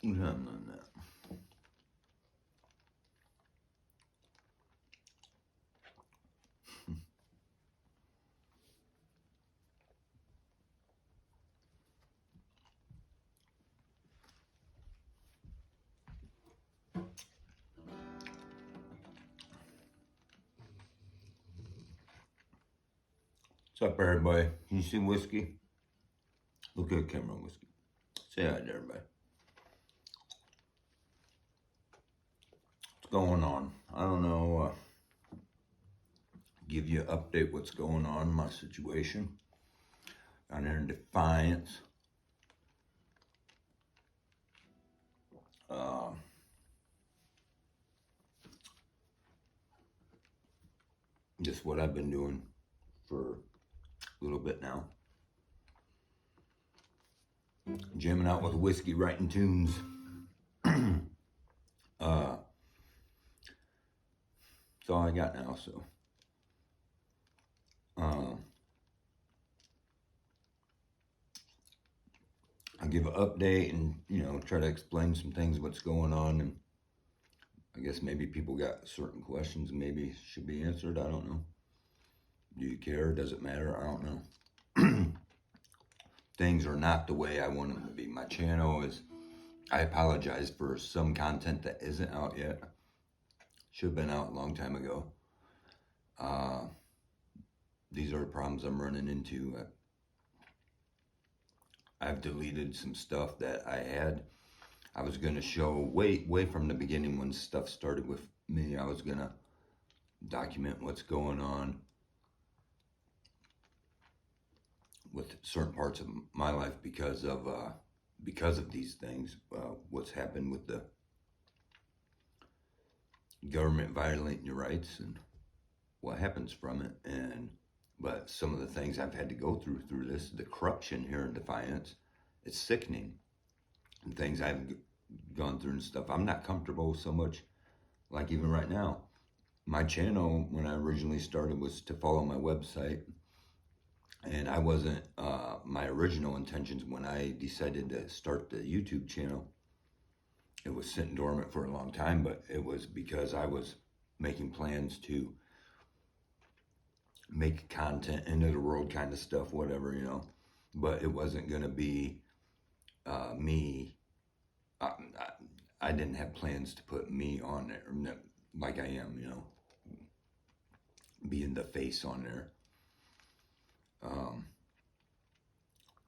Something like that. What's up, everybody? Can you see whiskey? Look at the camera, whiskey. Say hi to everybody. What's going on? I don't know. Give you an update what's going on in my situation down here in Defiance. Just what I've been doing for a little bit now. Jamming out with whiskey, writing tunes. That's all I got now, so. I'll give an update and, try to explain some things, what's going on, and I guess maybe people got certain questions maybe should be answered. I don't know. Do you care? Does it matter? I don't know. Things are not the way I want them to be. My channel is, I apologize for some content that isn't out yet. Should have been out a long time ago. These are the problems I'm running into. I've deleted some stuff that I had. I was going to show way from the beginning when stuff started with me. I was going to document what's going on with certain parts of my life because of these things. What's happened with the government violating your rights and what happens from it. But some of the things I've had to go through this, the corruption here in Defiance, it's sickening. And things I've gone through and stuff. I'm not comfortable so much, like even right now. My channel, when I originally started, was to follow my website. And I wasn't, my original intentions when I decided to start the YouTube channel, it was sitting dormant for a long time, but it was because I was making plans to make content into the world kind of stuff, whatever, but it wasn't going to be me. I didn't have plans to put me on there like I am, being the face on there.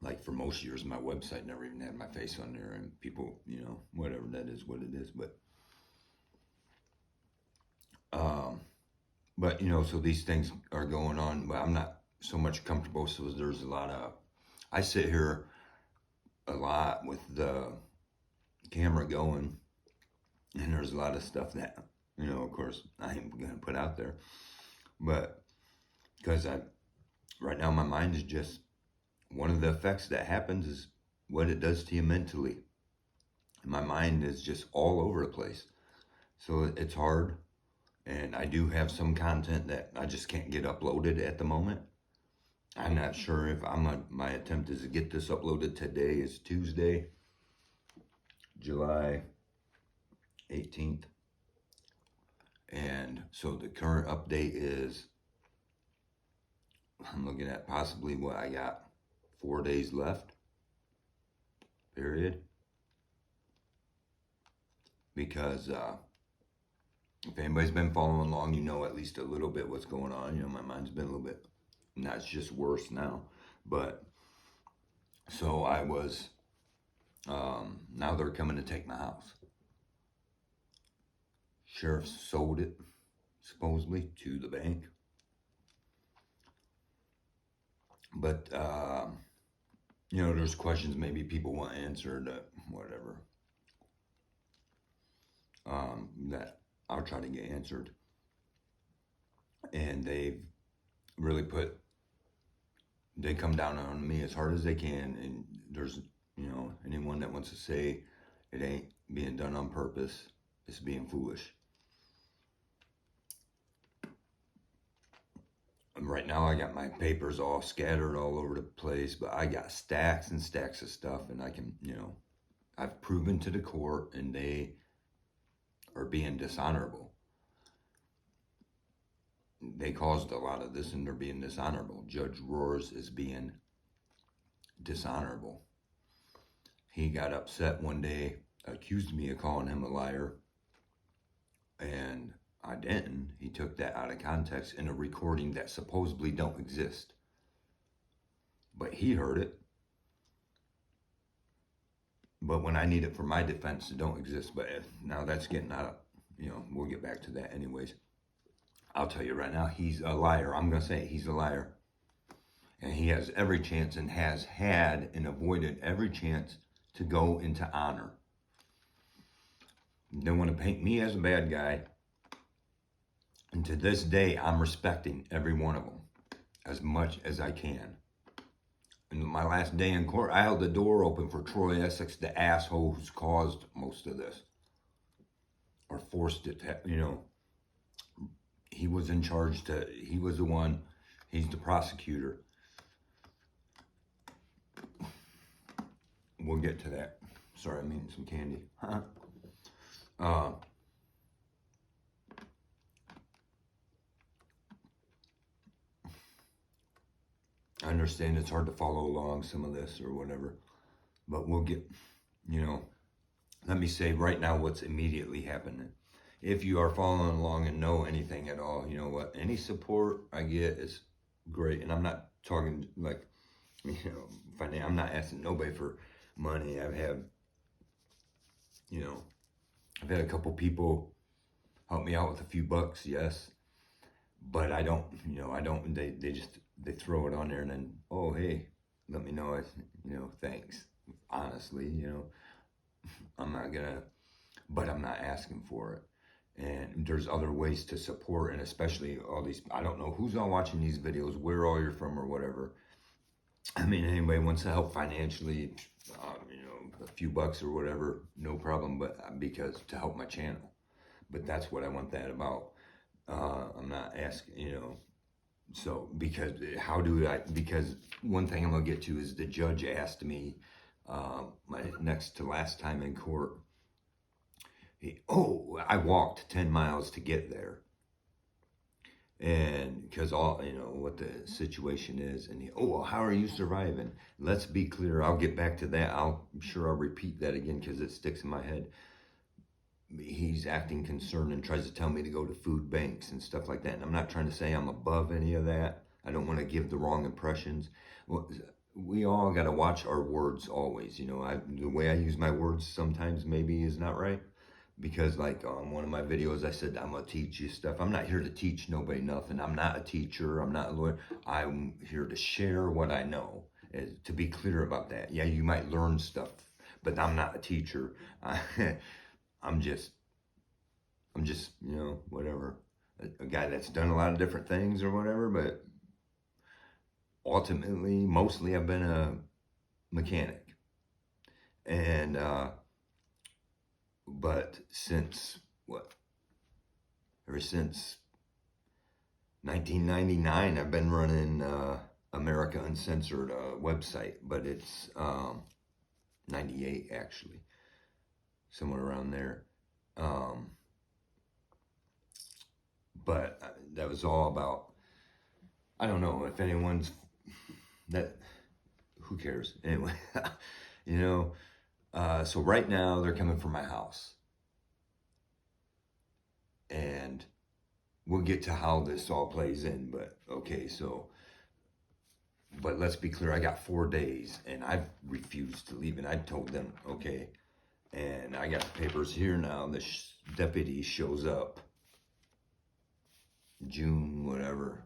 Like for most years, my website never even had my face on there, and people, whatever, that is what it is. But so these things are going on, but I'm not so much comfortable. So there's a lot of, I sit here a lot with the camera going, and there's a lot of stuff that, of course, I ain't gonna put out there, but because right now my mind is just, one of the effects that happens is what it does to you mentally. My mind is just all over the place. So it's hard. And I do have some content that I just can't get uploaded at the moment. I'm not sure if my attempt is to get this uploaded today. Is Tuesday, July 18th. And so the current update is, I'm looking at possibly what I got 4 days left, period. Because if anybody's been following along, at least a little bit what's going on. My mind's been a little bit, now it's just worse now. But, so I was, now they're coming to take my house. Sheriff sold it, supposedly, to the bank. But, there's questions maybe people want answered, whatever, that I'll try to get answered. And they've really they come down on me as hard as they can. And there's, anyone that wants to say it ain't being done on purpose, it's being foolish. And right now I got my papers all scattered all over the place, but I got stacks and stacks of stuff, and I can, I've proven to the court, and they are being dishonorable. They caused a lot of this, and they're being dishonorable. Judge Roars is being dishonorable. He got upset one day, accused me of calling him a liar, and I didn't. He took that out of context in a recording that supposedly don't exist. But he heard it. But when I need it for my defense, it don't exist. But now that's getting out of, we'll get back to that anyways. I'll tell you right now, he's a liar. I'm going to say he's a liar. And he has every chance, and has had and avoided every chance to go into honor. They want to paint me as a bad guy. And to this day, I'm respecting every one of them as much as I can. In my last day in court, I held the door open for Troy Essex, the asshole who's caused most of this. Or forced it to, he was in charge he was the one, he's the prosecutor. We'll get to that. Sorry, I'm eating some candy. I understand it's hard to follow along some of this or whatever, but we'll get, let me say right now what's immediately happening. If you are following along and know anything at all, you know what, any support I get is great. And I'm not talking like, I'm not asking nobody for money. I've had a couple people help me out with a few bucks, yes. But I don't, they throw it on there and then, oh, hey, let me know, thanks. Honestly, I'm not gonna, but I'm not asking for it. And there's other ways to support, and especially all these, I don't know who's all watching these videos, where all you're from or whatever. I mean, anybody wants to help financially, a few bucks or whatever, no problem, but because to help my channel. But that's what I want that about. I'm not asking, so because one thing I'm going to get to is the judge asked me my next to last time in court, I walked 10 miles to get there. And because what the situation is, and well, how are you surviving? Let's be clear. I'll get back to that. I'm sure I'll repeat that again because it sticks in my head. He's acting concerned and tries to tell me to go to food banks and stuff like that. And I'm not trying to say I'm above any of that. I don't want to give the wrong impressions. Well, we all got to watch our words always. The way I use my words sometimes maybe is not right. Because like on one of my videos, I said, I'm going to teach you stuff. I'm not here to teach nobody nothing. I'm not a teacher. I'm not a lawyer. I'm here to share what I know. To be clear about that. Yeah, you might learn stuff, but I'm not a teacher. I'm just, whatever. A guy that's done a lot of different things or whatever, but ultimately, mostly I've been a mechanic. And, but ever since 1999, I've been running America Uncensored website, but it's 98 actually, somewhere around there. But that was all about, I don't know if anyone's, who cares? Anyway, so right now they're coming for my house. And we'll get to how this all plays in, but okay, but let's be clear, I got 4 days and I've refused to leave, and I told them, okay, and I got the papers here now. The deputy shows up June, whatever.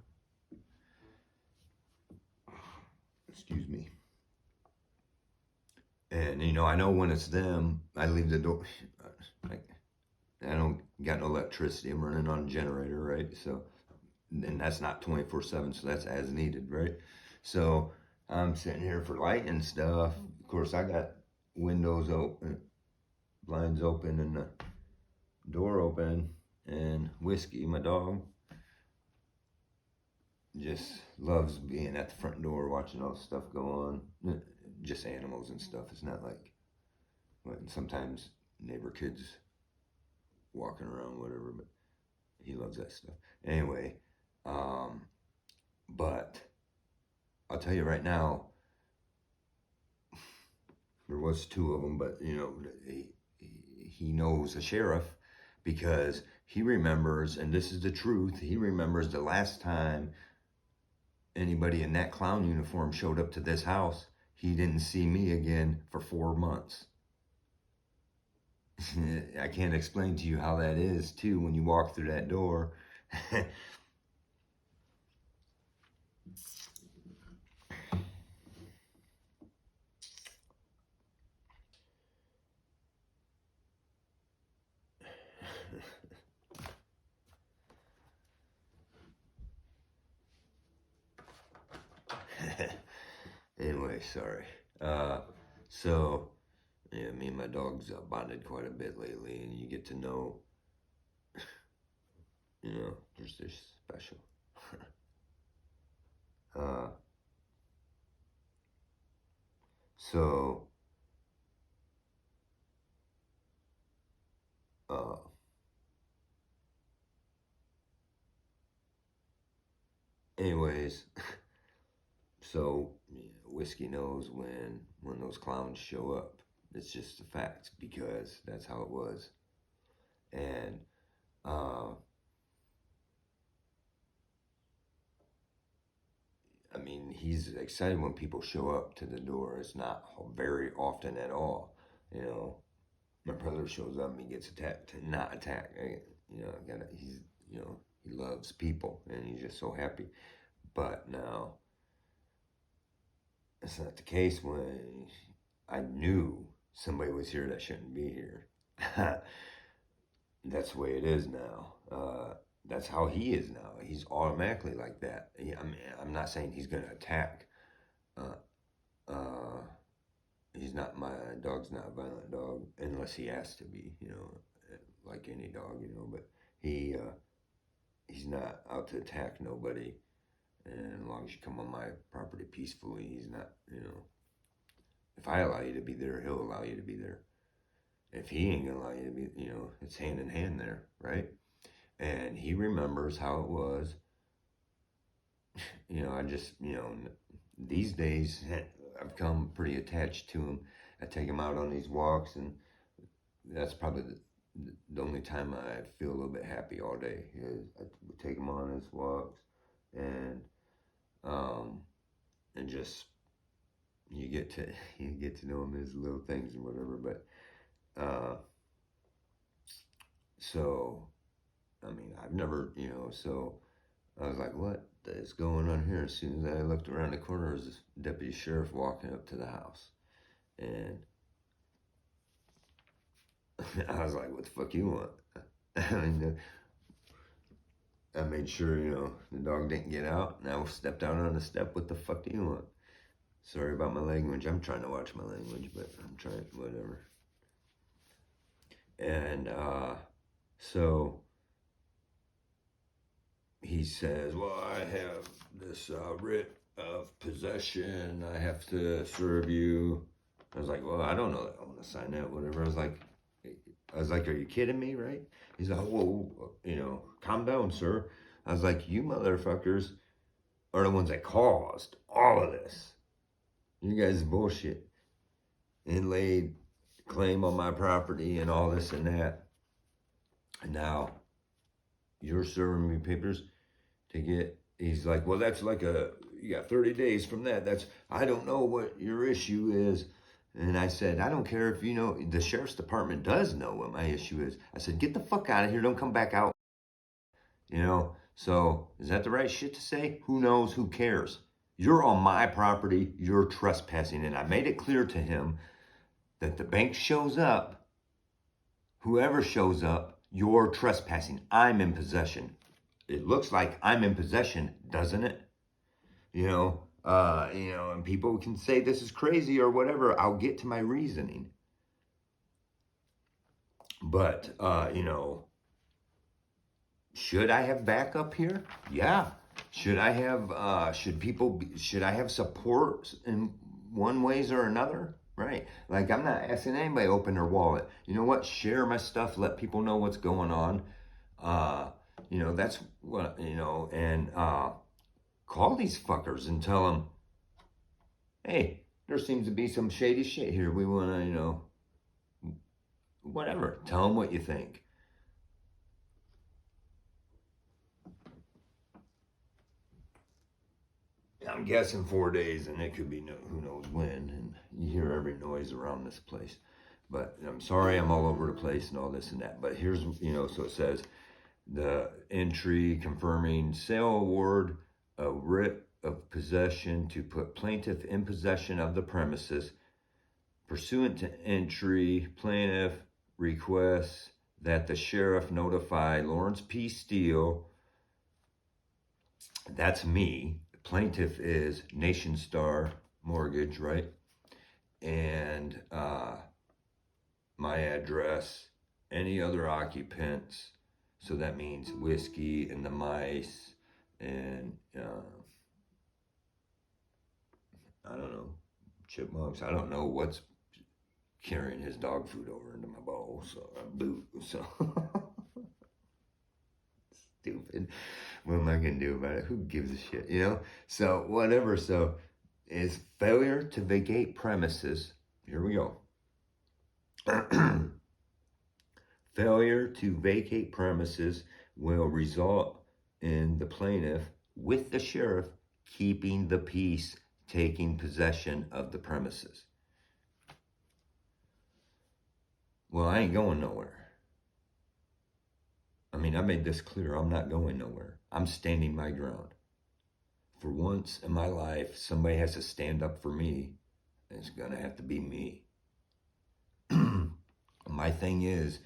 Excuse me. And, I know when it's them, I leave the door. I don't got no electricity. I'm running on a generator, right? So, and that's not 24/7, so that's as needed, right? So I'm sitting here for light and stuff. Of course, I got windows open, blinds open, and the door open, and Whiskey, my dog, just loves being at the front door watching all this stuff go on. Just animals and stuff. It's not like But sometimes neighbor kids walking around, whatever, but he loves that stuff. Anyway, but I'll tell you right now, there was two of them, but he knows the sheriff because he remembers, and this is the truth, he remembers the last time anybody in that clown uniform showed up to this house, he didn't see me again for 4 months. I can't explain to you how that is, too, when you walk through that door. Anyway, sorry. So, yeah, me and my dog's bonded quite a bit lately, and you get to know, they're special. uh, so, uh, anyways, so Whiskey knows when those clowns show up. It's just a fact because that's how it was. And I mean, he's excited when people show up to the door. It's not very often at all. My brother shows up and he gets attacked, not attacked. He's, he loves people and he's just so happy. But now, it's not the case when I knew somebody was here that shouldn't be here. That's the way it is now. That's how he is now. He's automatically like that. I'm not saying he's going to attack. My dog's not a violent dog unless he has to be, like any dog, but he's not out to attack nobody. And as long as you come on my property peacefully, he's not, if I allow you to be there, he'll allow you to be there. If he ain't gonna allow you to be, it's hand in hand there, right? And he remembers how it was. I just, these days I've become pretty attached to him. I take him out on these walks, and that's probably the only time I feel a little bit happy all day is I take him on his walks, and just you get to know him, his little things and whatever. But so I mean, I've never, so I was like, what is going on here? As soon as I looked around the corner, there was this deputy sheriff walking up to the house. And I was like, what the fuck you want? And I made sure, the dog didn't get out. And I stepped out on the step. What the fuck do you want? Sorry about my language. I'm trying to watch my language, but I'm trying, whatever. And so he says, well, I have this writ of possession. I have to serve you. I was like, well, I don't know that I want to sign that, whatever. I was like, are you kidding me, right? He's like, whoa, calm down, sir. I was like, you motherfuckers are the ones that caused all of this. You guys bullshit. And laid claim on my property and all this and that. And now you're serving me papers to get, he's like, well, that's like you got 30 days from that. I don't know what your issue is. And I said, I don't care if the sheriff's department does know what my issue is. I said, get the fuck out of here. Don't come back out. So is that the right shit to say? Who knows? Who cares? You're on my property. You're trespassing. And I made it clear to him that the bank shows up, whoever shows up, you're trespassing. I'm in possession. It looks like I'm in possession, doesn't it? And people can say this is crazy or whatever. I'll get to my reasoning. But, should I have backup here? Yeah. Should I have support in one ways or another? Right. Like, I'm not asking anybody to open their wallet. You know what? Share my stuff. Let people know what's going on. Uh, that's what, and call these fuckers and tell them, hey, there seems to be some shady shit here. We want to, whatever. Tell them what you think. I'm guessing 4 days, and it could be who knows when. And you hear every noise around this place. But I'm sorry I'm all over the place and all this and that. But here's, so it says the entry confirming sale award, a writ of possession to put plaintiff in possession of the premises. Pursuant to entry, plaintiff requests that the sheriff notify Lawrence P. Steele. That's me. Plaintiff is Nation Star Mortgage, right? And my address, any other occupants. So that means Whiskey and the Mice and I don't know, chipmunks. I don't know what's carrying his dog food over into my bowl, so boot. So stupid. What am I gonna do about it? Who gives a shit, So whatever. So is failure to vacate premises. Here we go. Failure to vacate premises will result in the plaintiff with the sheriff keeping the peace, taking possession of the premises. Well, I ain't going nowhere. I mean, I made this clear. I'm not going nowhere. I'm standing my ground. For once in my life, somebody has to stand up for me. And it's going to have to be me. My thing is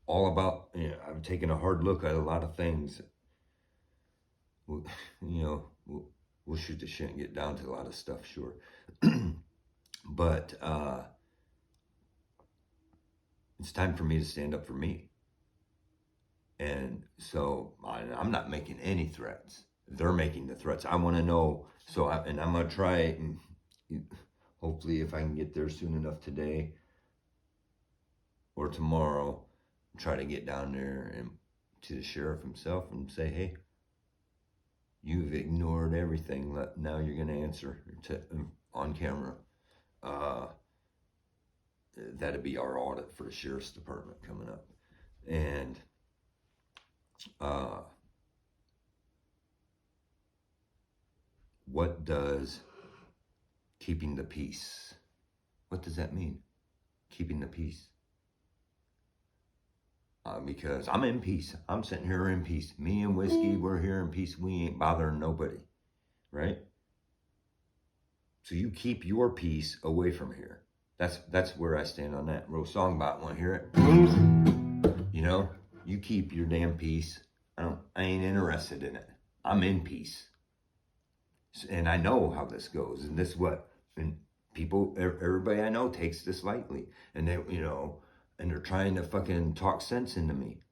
all about, I'm taking a hard look at a lot of things. We'll shoot the shit and get down to a lot of stuff, sure. But it's time for me to stand up for me. And so I'm not making any threats. They're making the threats. I want to know. So I'm going to try it. And hopefully if I can get there soon enough today or tomorrow, try to get down there and to the sheriff himself and say, hey, you've ignored everything. Now you're going to answer on camera. That'd be our audit for the sheriff's department coming up. And what does keeping the peace? What does that mean? Keeping the peace. Because I'm in peace. I'm sitting here in peace. Me and Whiskey, we're here in peace. We ain't bothering nobody, right? So you keep your peace away from here. That's where I stand on that. Wrote a song about it. Want to hear it? You keep your damn peace. I ain't interested in it. I'm in peace. And I know how this goes. And this and people, everybody I know takes this lightly. And they, and they're trying to fucking talk sense into me.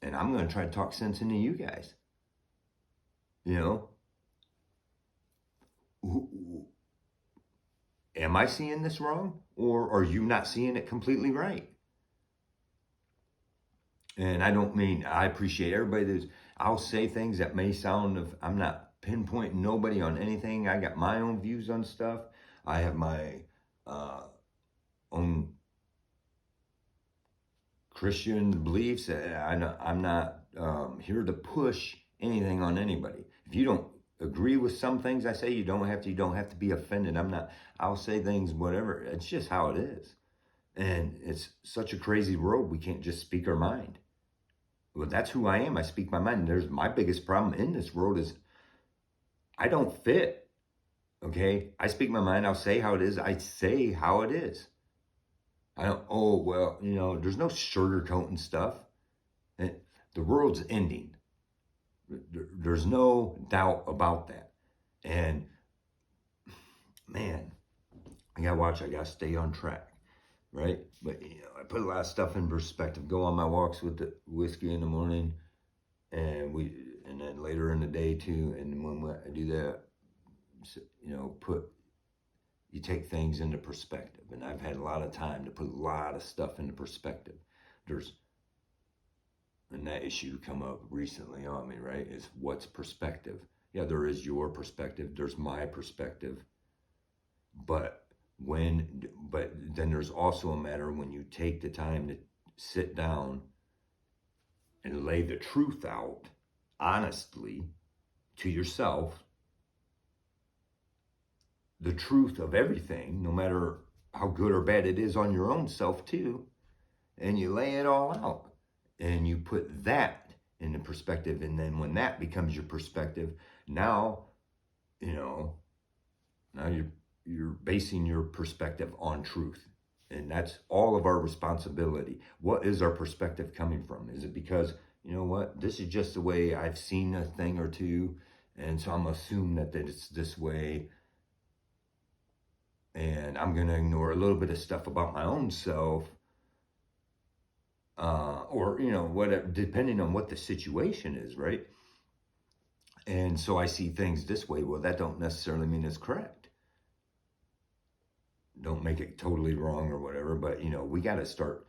And I'm going to try to talk sense into you guys. Am I seeing this wrong? Or are you not seeing it completely right? And I appreciate everybody I'll say things that may sound I'm not pinpointing nobody on anything. I got my own views on stuff. I have my own Christian beliefs. I'm not here to push anything on anybody. If you don't agree with some things I say, you don't have to be offended. I'll say things, whatever. It's just how it is. And it's such a crazy world. We can't just speak our mind. Well, that's who I am. I speak my mind. There's my biggest problem in this world is I don't fit. Okay. I speak my mind. I'll say how it is. I say how it is. I don't, there's no sugarcoating stuff. The world's ending. There's no doubt about that. And man, I gotta stay on track, right? But I put a lot of stuff in perspective. Go on my walks with the Whiskey in the morning, and then later in the day too. And when I do that, you take things into perspective. And I've had a lot of time to put a lot of stuff into perspective. And that issue come up recently on me, right? Is what's perspective? Yeah, there is your perspective. There's my perspective. But then there's also a matter when you take the time to sit down and lay the truth out honestly to yourself, the truth of everything, no matter how good or bad it is on your own self too, and you lay it all out and you put that into perspective. And then when that becomes your perspective, now, now you're basing your perspective on truth. And that's all of our responsibility. What is our perspective coming from? Is it because, you know what, this is just the way I've seen a thing or two, and so I'm assuming that it's this way, and I'm going to ignore a little bit of stuff about my own self, or, whatever, depending on what the situation is, right? And so I see things this way. Well, that don't necessarily mean it's correct. Don't make it totally wrong or whatever, but, we got to start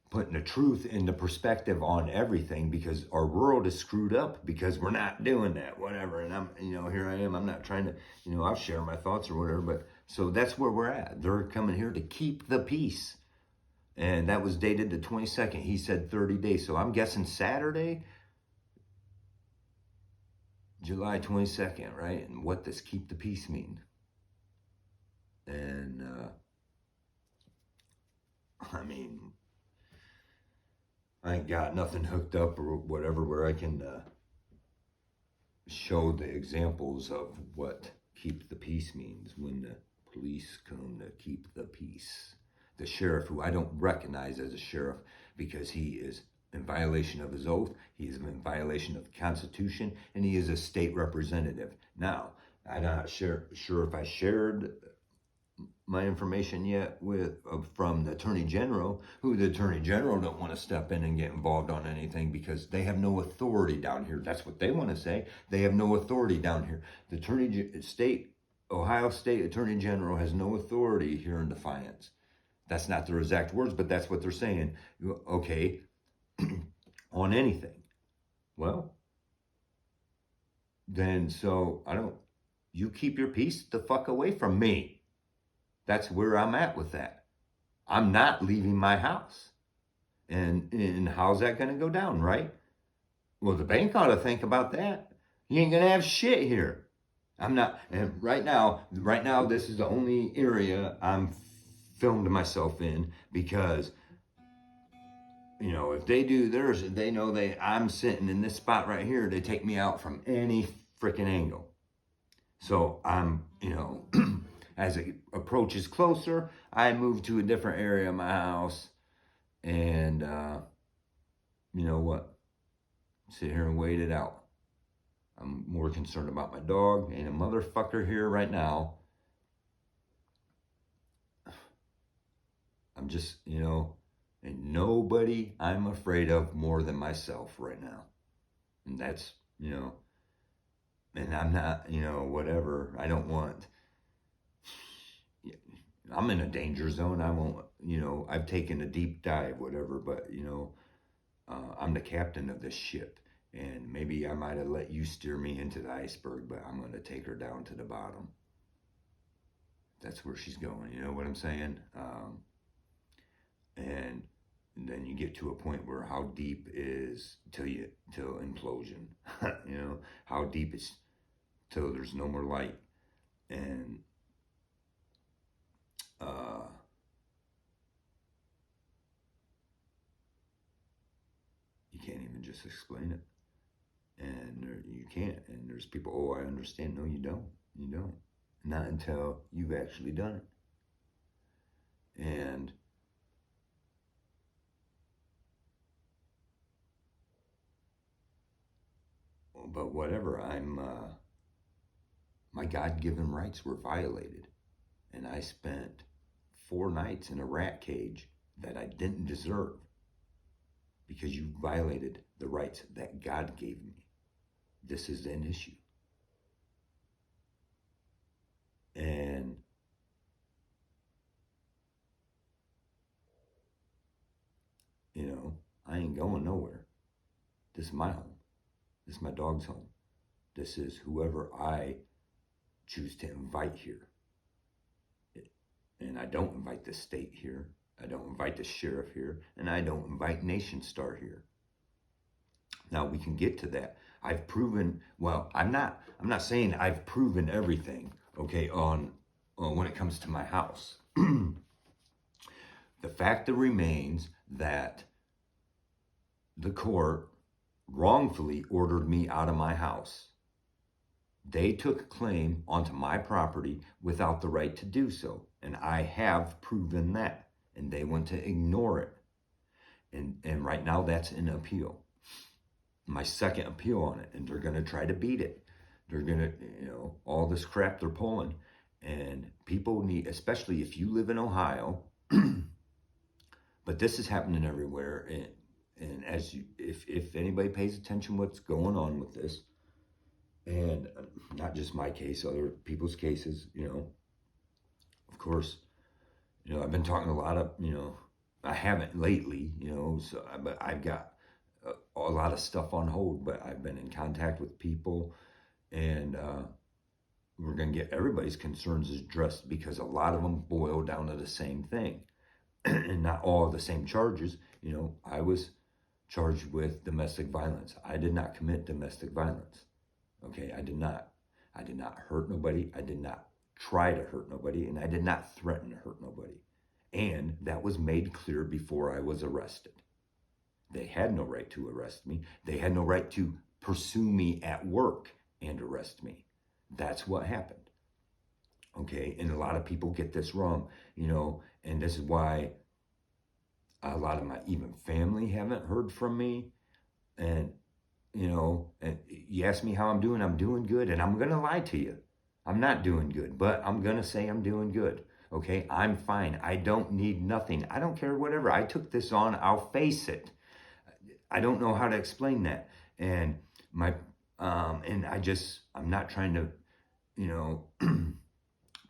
putting the truth into perspective on everything, because our world is screwed up because we're not doing that, whatever. And I'm, here I am. I'm not trying to, I'll share my thoughts or whatever, but so that's where we're at. They're coming here to keep the peace. And that was dated the 22nd. He said 30 days. So I'm guessing Saturday, July 22nd, right? And what does keep the peace mean? And, I ain't got nothing hooked up or whatever where I can show the examples of what keep the peace means when the police come to keep the peace. The sheriff, who I don't recognize as a sheriff because he is in violation of his oath, he is in violation of the Constitution, and he is a state representative. Now, I'm not sure if I shared my information yet from the Attorney General, who the Attorney General don't want to step in and get involved on anything because they have no authority down here. That's what they want to say. They have no authority down here. The Ohio State Attorney General has no authority here in Defiance. That's not their exact words, but that's what they're saying. Okay, on anything. Well, then you keep your peace the fuck away from me. That's where I'm at with that. I'm not leaving my house. And how's that going to go down, right? Well, the bank ought to think about that. You ain't going to have shit here. I'm not, and right now, this is the only area I'm filmed myself in because, if they do theirs, they know I'm sitting in this spot right here. They take me out from any freaking angle. So I'm, as it approaches closer, I move to a different area of my house, and you know what? Sit here and wait it out. I'm more concerned about my dog. Ain't a motherfucker here right now. I'm just, and nobody I'm afraid of more than myself right now. And that's, and I'm not, whatever. I don't want, I'm in a danger zone. I won't, I've taken a deep dive, whatever, but, I'm the captain of this ship. And maybe I might have let you steer me into the iceberg, but I'm going to take her down to the bottom. That's where she's going. You know what I'm saying? And then you get to a point where how deep is till implosion, how deep is till there's no more light. And, you can't even just explain it. And you can't. And there's people, oh, I understand. No, you don't. You don't. Not until you've actually done it. And but whatever, my God-given rights were violated. And I spent 4 nights in a rat cage that I didn't deserve because you violated the rights that God gave me. This is an issue. And I ain't going nowhere. This is my home. This is my dog's home. This is whoever I choose to invite here. And I don't invite the state here. I don't invite the sheriff here. And I don't invite Nation Star here. Now we can get to that. I've proven, well, I'm not saying I've proven everything, okay, on when it comes to my house. The fact remains that the court wrongfully ordered me out of my house. They took a claim onto my property without the right to do so. And I have proven that. And they want to ignore it. And right now that's in appeal. My second appeal on it. And they're going to try to beat it. They're going to, all this crap they're pulling. And people need, especially if you live in Ohio, but this is happening everywhere. And as you, if anybody pays attention what's going on with this, and not just my case, other people's cases, of course, I've been talking a lot of, I haven't lately, so, but I've got a lot of stuff on hold, but I've been in contact with people, and we're going to get everybody's concerns addressed because a lot of them boil down to the same thing. And not all the same charges. I was charged with domestic violence. I did not commit domestic violence. Okay, I did not. I did not hurt nobody. I did not try to hurt nobody. And I did not threaten to hurt nobody. And that was made clear before I was arrested. They had no right to arrest me. They had no right to pursue me at work and arrest me. That's what happened. Okay, and a lot of people get this wrong, and this is why a lot of my even family haven't heard from me. And and you ask me how I'm doing good, and I'm gonna lie to you. I'm not doing good, but I'm gonna say I'm doing good. Okay, I'm fine. I don't need nothing. I don't care, whatever. I took this on, I'll face it. I don't know how to explain that. And I'm not trying to,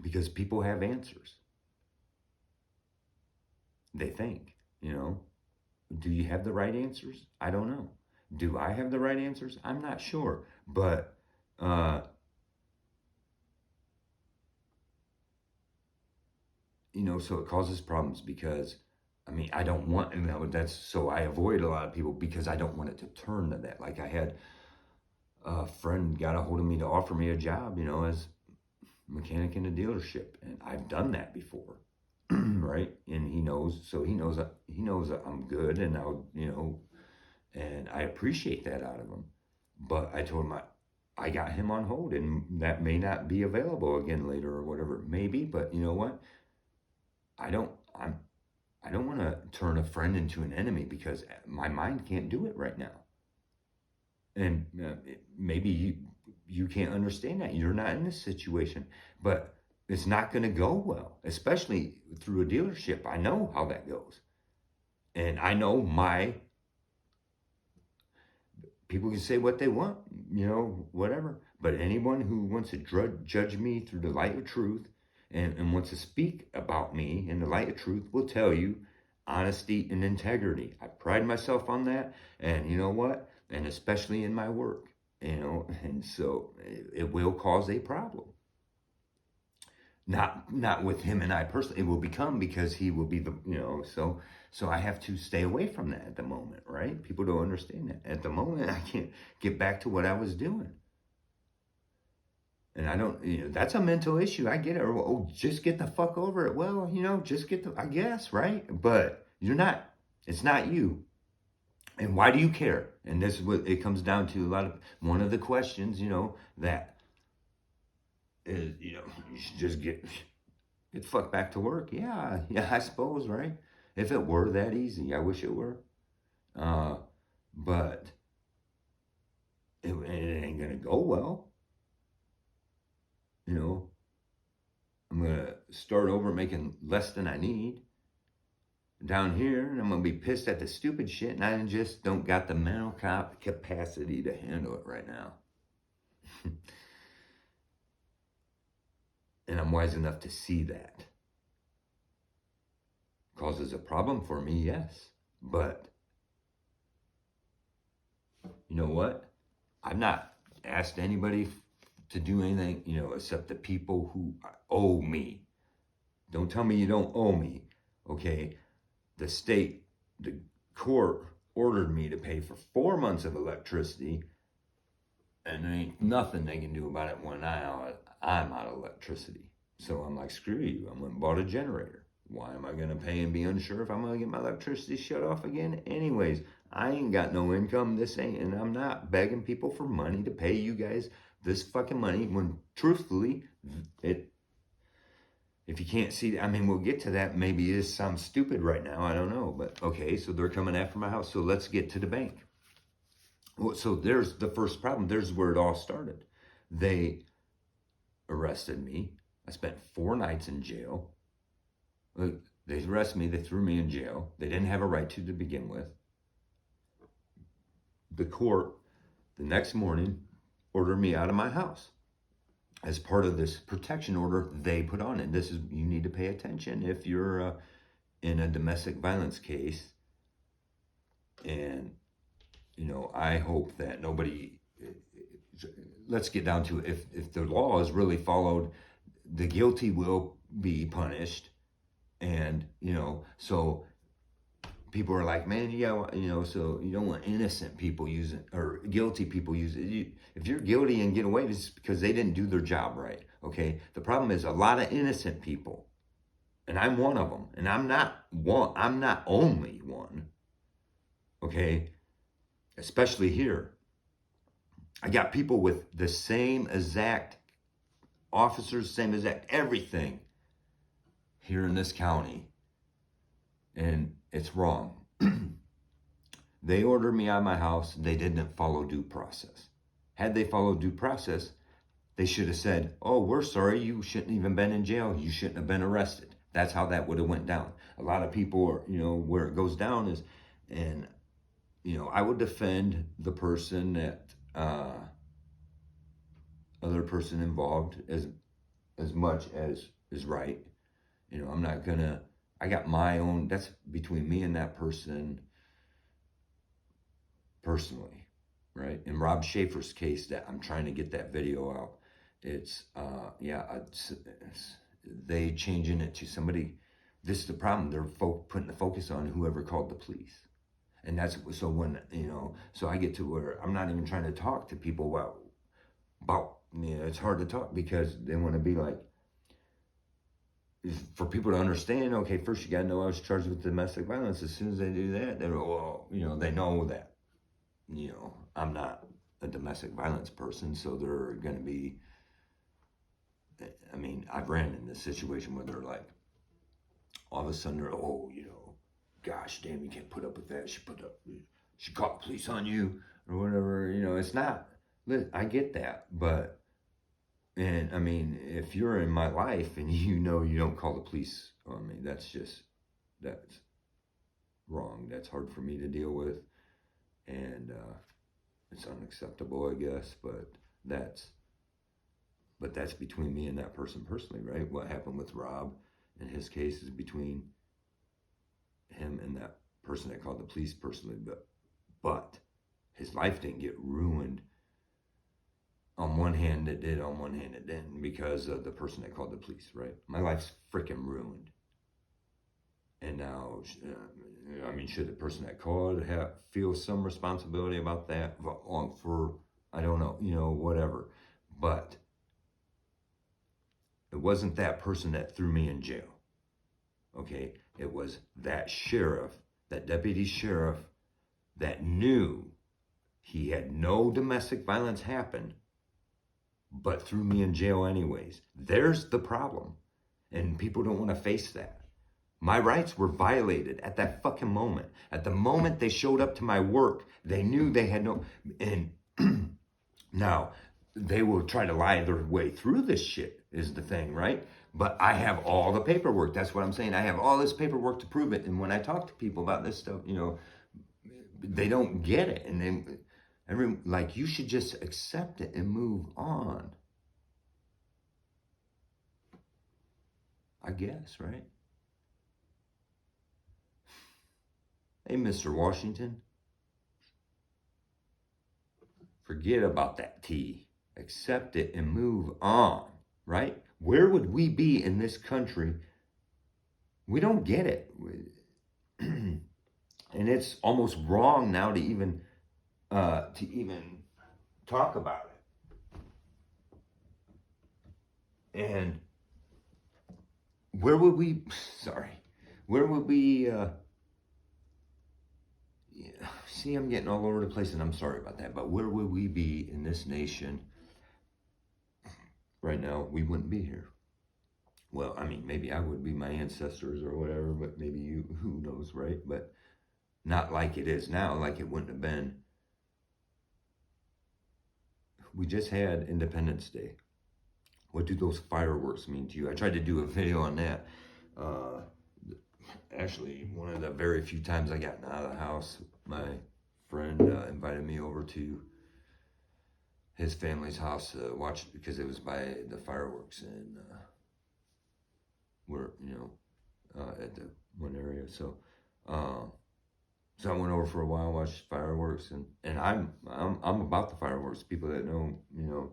because people have answers. They think, do you have the right answers? I don't know. Do I have the right answers? I'm not sure. But, so it causes problems because, I don't want, so I avoid a lot of people because I don't want it to turn to that. Like I had a friend got a hold of me to offer me a job, as mechanic in a dealership. And I've done that before. Right? And he knows that I'm good, and and I appreciate that out of him. But I told him I got him on hold, and that may not be available again later or whatever it may be. But you know what? I don't want to turn a friend into an enemy because my mind can't do it right now. And maybe you can't understand that. You're not in this situation, but it's not going to go well, especially through a dealership. I know how that goes. And I know people can say what they want, whatever. But anyone who wants to judge me through the light of truth and wants to speak about me in the light of truth will tell you honesty and integrity. I pride myself on that. And you know what? And especially in my work, and so it will cause a problem. Not with him and I personally. It will become because he will be the, so I have to stay away from that at the moment, right? People don't understand that. At the moment, I can't get back to what I was doing. And I don't, that's a mental issue. I get it. Or, just get the fuck over it. Well, just I guess, right? But it's not you. And why do you care? And this is what it comes down to. One of the questions, that is, you should just get the fuck back to work. Yeah, I suppose, right? If it were that easy, I wish it were. But it ain't gonna go well. I'm gonna start over making less than I need down here, and I'm gonna be pissed at the stupid shit, and I just don't got the mental capacity to handle it right now. And I'm wise enough to see that. Causes a problem for me, yes. But you know what? I've not asked anybody to do anything, except the people who owe me. Don't tell me you don't owe me, okay? The court ordered me to pay for 4 months of electricity, and there ain't nothing they can do about it when I'm out of electricity. So I'm like, screw you. I went and bought a generator. Why am I going to pay and be unsure if I'm going to get my electricity shut off again? Anyways, I ain't got no income. And I'm not begging people for money to pay you guys this fucking money when truthfully, if you can't see, I mean, we'll get to that. Maybe it sounds stupid right now. I don't know. But okay, so they're coming after my house. So let's get to the bank. Well, so there's the first problem. There's where it all started. They arrested me. I spent 4 nights in jail. They arrested me. They threw me in jail. They didn't have a right to begin with. The court, the next morning, ordered me out of my house as part of this protection order they put on it. This is, you need to pay attention if you're in a domestic violence case. And, I hope that nobody, let's get down to it. If the law is really followed, the guilty will be punished. And, so people are like, man, so you don't want innocent people using, or guilty people using. If you're guilty and get away, it's because they didn't do their job right, okay? The problem is a lot of innocent people, and I'm one of them, and I'm not only one, okay? Especially here. I got people with the same exact officers, same exact everything here in this county, and it's wrong. They ordered me out of my house. They didn't follow due process. Had they followed due process, they should have said, oh, we're sorry, you shouldn't even been in jail. You shouldn't have been arrested. That's how that would have went down. A lot of people are, where it goes down is, and, I would defend the person that, other person involved as much as is right. I'm not gonna, I got my own, that's between me and that person personally, right? In Rob Schaefer's case, that I'm trying to get that video out. It's, they changing it to somebody. This is the problem. They're putting the focus on whoever called the police. And that's, so when, so I get to where I'm not even trying to talk to people about, it's hard to talk because they want to be like, for people to understand, okay, first you got to know I was charged with domestic violence. As soon as they do that, they're, well, they know that, I'm not a domestic violence person, so they're going to be, I mean, I've ran in this situation where they're like, all of a sudden they're, oh, gosh, damn, you can't put up with that. She called the police on you or whatever. It's not, I get that, but, and I mean, if you're in my life and you don't call the police on me, that's wrong. That's hard for me to deal with. And it's unacceptable, I guess, but that's between me and that person personally, right? What happened with Rob in his case is between him and that person that called the police personally, but his life didn't get ruined. On one hand it did, on one hand it didn't, because of the person that called the police, right? My life's freaking ruined. And now, I mean, should the person that called feel some responsibility about that for I don't know, whatever. But it wasn't that person that threw me in jail, okay? It was that sheriff, that deputy sheriff, that knew he had no domestic violence happen, but threw me in jail anyways. There's the problem. And people don't want to face that. My rights were violated at that fucking moment. At the moment they showed up to my work, they knew they had no, and now they will try to lie their way through this shit is the thing, right? But I have all the paperwork. That's what I'm saying. I have all this paperwork to prove it. And when I talk to people about this stuff, they don't get it. And like, you should just accept it and move on. I guess, right? Hey, Mr. Washington. Forget about that T. Accept it and move on, right? Where would we be in this country? We don't get it. And it's almost wrong now to even talk about it. And where would we, where would we, see, I'm getting all over the place and I'm sorry about that, but where would we be in this nation right now? We wouldn't be here. Well, I mean, maybe I would be, my ancestors or whatever, but maybe you, who knows, right? But not like it is now, like it wouldn't have been. We just had Independence Day. What do those fireworks mean to you? I tried to do a video on that. Actually, one of the very few times I got out of the house, my friend invited me over to his family's house to watch, because it was by the fireworks, and we're, at the one area. So I went over for a while, watched fireworks, and I'm about the fireworks. People that know,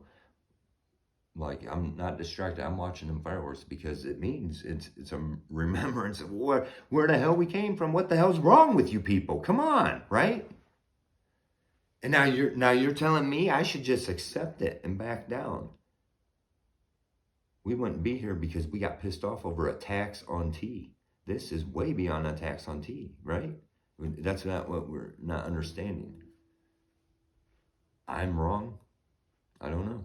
like, I'm not distracted. I'm watching them fireworks because it means it's a remembrance of where the hell we came from. What the hell's wrong with you people? Come on, right? And now you're telling me I should just accept it and back down. We wouldn't be here because we got pissed off over a tax on tea. This is way beyond a tax on tea, right? That's not what we're not understanding. I'm wrong. I don't know.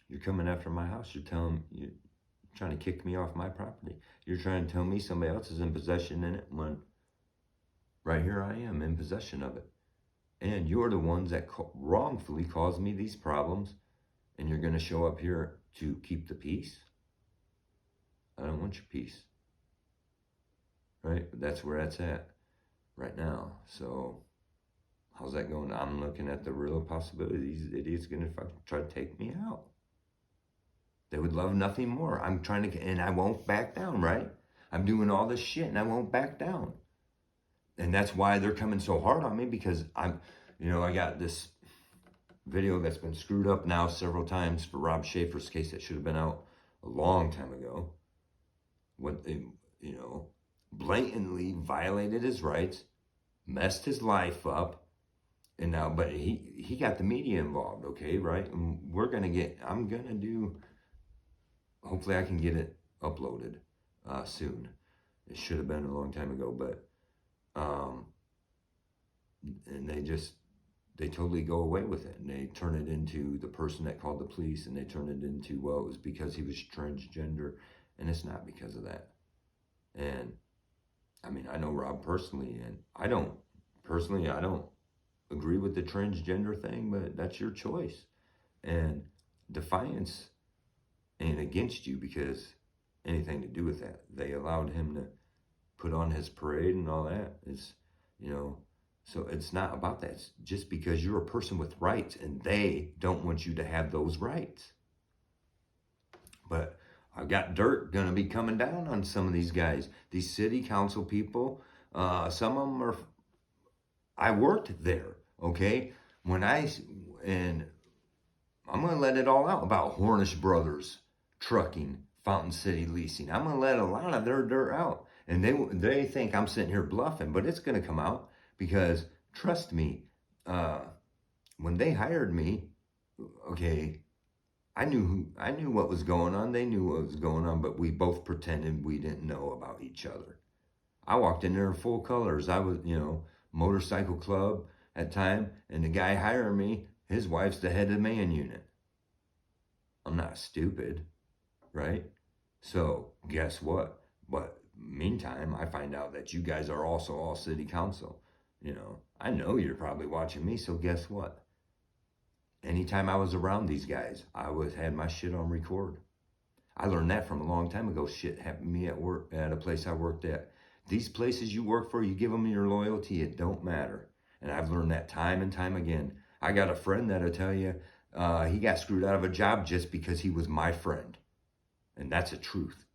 You're coming after my house. You're trying to kick me off my property. You're trying to tell me somebody else is in possession in it when right here I am in possession of it. And you're the ones that wrongfully caused me these problems, and you're going to show up here to keep the peace? I don't want your peace. Right? But that's where that's at right now. So how's that going? I'm looking at the real possibility. These idiots are going to try to take me out. They would love nothing more. I'm trying to, and I won't back down, right? I'm doing all this shit and I won't back down. And that's why they're coming so hard on me, because I got this video that's been screwed up now several times for Rob Schaefer's case that should have been out a long time ago. What they, blatantly violated his rights, messed his life up, and now, but he got the media involved, okay, right? And I'm gonna do, hopefully I can get it uploaded soon. It should have been a long time ago, but and they totally go away with it, and they turn it into the person that called the police, and they turn it into, well, it was because he was transgender, and it's not because of that. And I mean, I know Rob personally, and I don't agree with the transgender thing, but that's your choice. And Defiance ain't against you because anything to do with that. They allowed him to put on his parade and all that. It's, so it's not about that. It's just because you're a person with rights and they don't want you to have those rights. But I've got dirt going to be coming down on some of these guys, these city council people. Some of them are, I worked there, okay? And I'm going to let it all out about Hornish Brothers Trucking, Fountain City Leasing. I'm going to let a lot of their dirt out. And they think I'm sitting here bluffing, but it's going to come out because, trust me, when they hired me, okay, I knew what was going on. They knew what was going on, but we both pretended we didn't know about each other. I walked in there in full colors. I was, motorcycle club at time, and the guy hiring me, his wife's the head of the man unit. I'm not stupid, right? So guess what? But meantime, I find out that you guys are also all city council. I know you're probably watching me, so guess what? Anytime I was around these guys, I had my shit on record. I learned that from a long time ago. Shit happened to me at work, at a place I worked at. These places you work for, you give them your loyalty, it don't matter. And I've learned that time and time again. I got a friend that'll tell you he got screwed out of a job just because he was my friend. And that's the truth.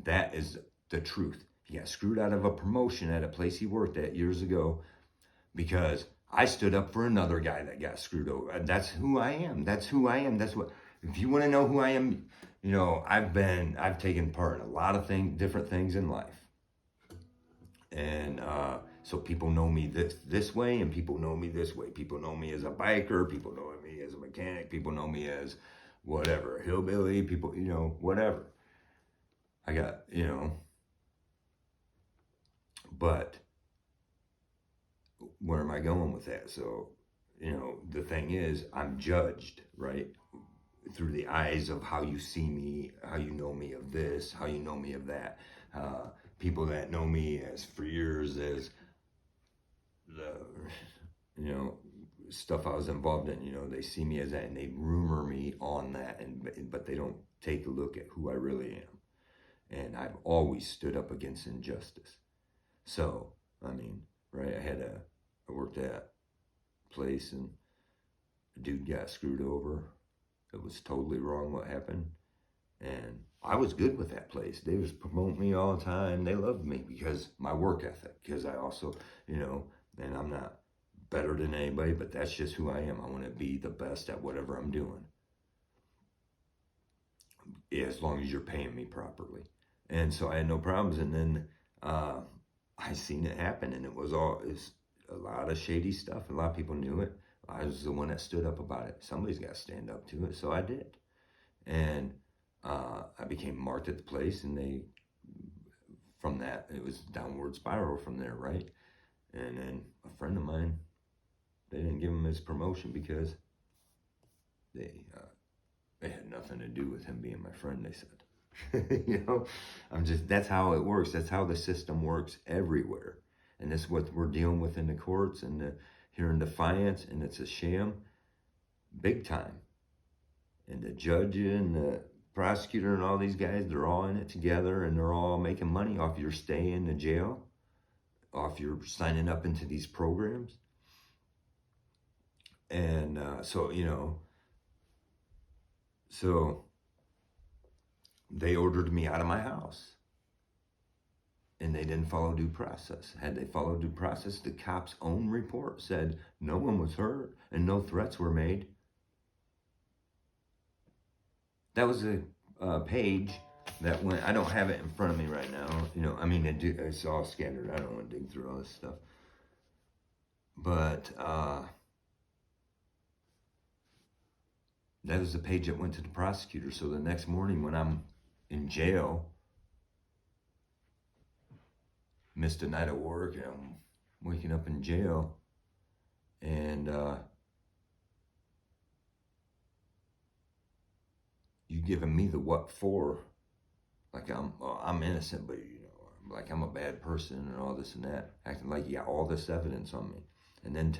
That is the truth. He got screwed out of a promotion at a place he worked at years ago because I stood up for another guy that got screwed over. That's who I am. That's who I am. That's what, if you want to know who I am, I've taken part in a lot of different things in life. And so people know me this way, and people know me this way. People know me as a biker. People know me as a mechanic. People know me as whatever, hillbilly. People, whatever. I got, but where am I going with that? So, the thing is, I'm judged, right? Through the eyes of how you see me, how you know me of this, how you know me of that. People that know me as for years as the, stuff I was involved in, they see me as that and they rumor me on that, but they don't take a look at who I really am. And I've always stood up against injustice. So, right, I worked at a place and a dude got screwed over. It was totally wrong what happened. And I was good with that place. They was promoting me all the time. They loved me because my work ethic, because I also, and I'm not better than anybody, but that's just who I am. I want to be the best at whatever I'm doing, as long as you're paying me properly. And so I had no problems. And then I seen it happen, and it's a lot of shady stuff. A lot of people knew it. I was the one that stood up about it. Somebody's got to stand up to it, so I did. And I became marked at the place, and from that, it was downward spiral from there, right? And then a friend of mine, they didn't give him his promotion because they had nothing to do with him being my friend, they said. That's how it works. That's how the system works everywhere. And that's what we're dealing with in the courts and here in Defiance, and it's a sham, big time. And the judge and the prosecutor and all these guys, they're all in it together, and they're all making money off your stay in the jail, off your signing up into these programs. And so they ordered me out of my house, and they didn't follow due process. Had they followed due process, the cop's own report said no one was hurt and no threats were made. That was a page that went, I don't have it in front of me right now. It's all scattered. I don't want to dig through all this stuff. But that was the page that went to the prosecutor. So the next morning when I'm in jail, missed a night of work, and I'm waking up in jail, and you giving me the what for, like I'm innocent, but like I'm a bad person and all this and that, acting like you got all this evidence on me, and then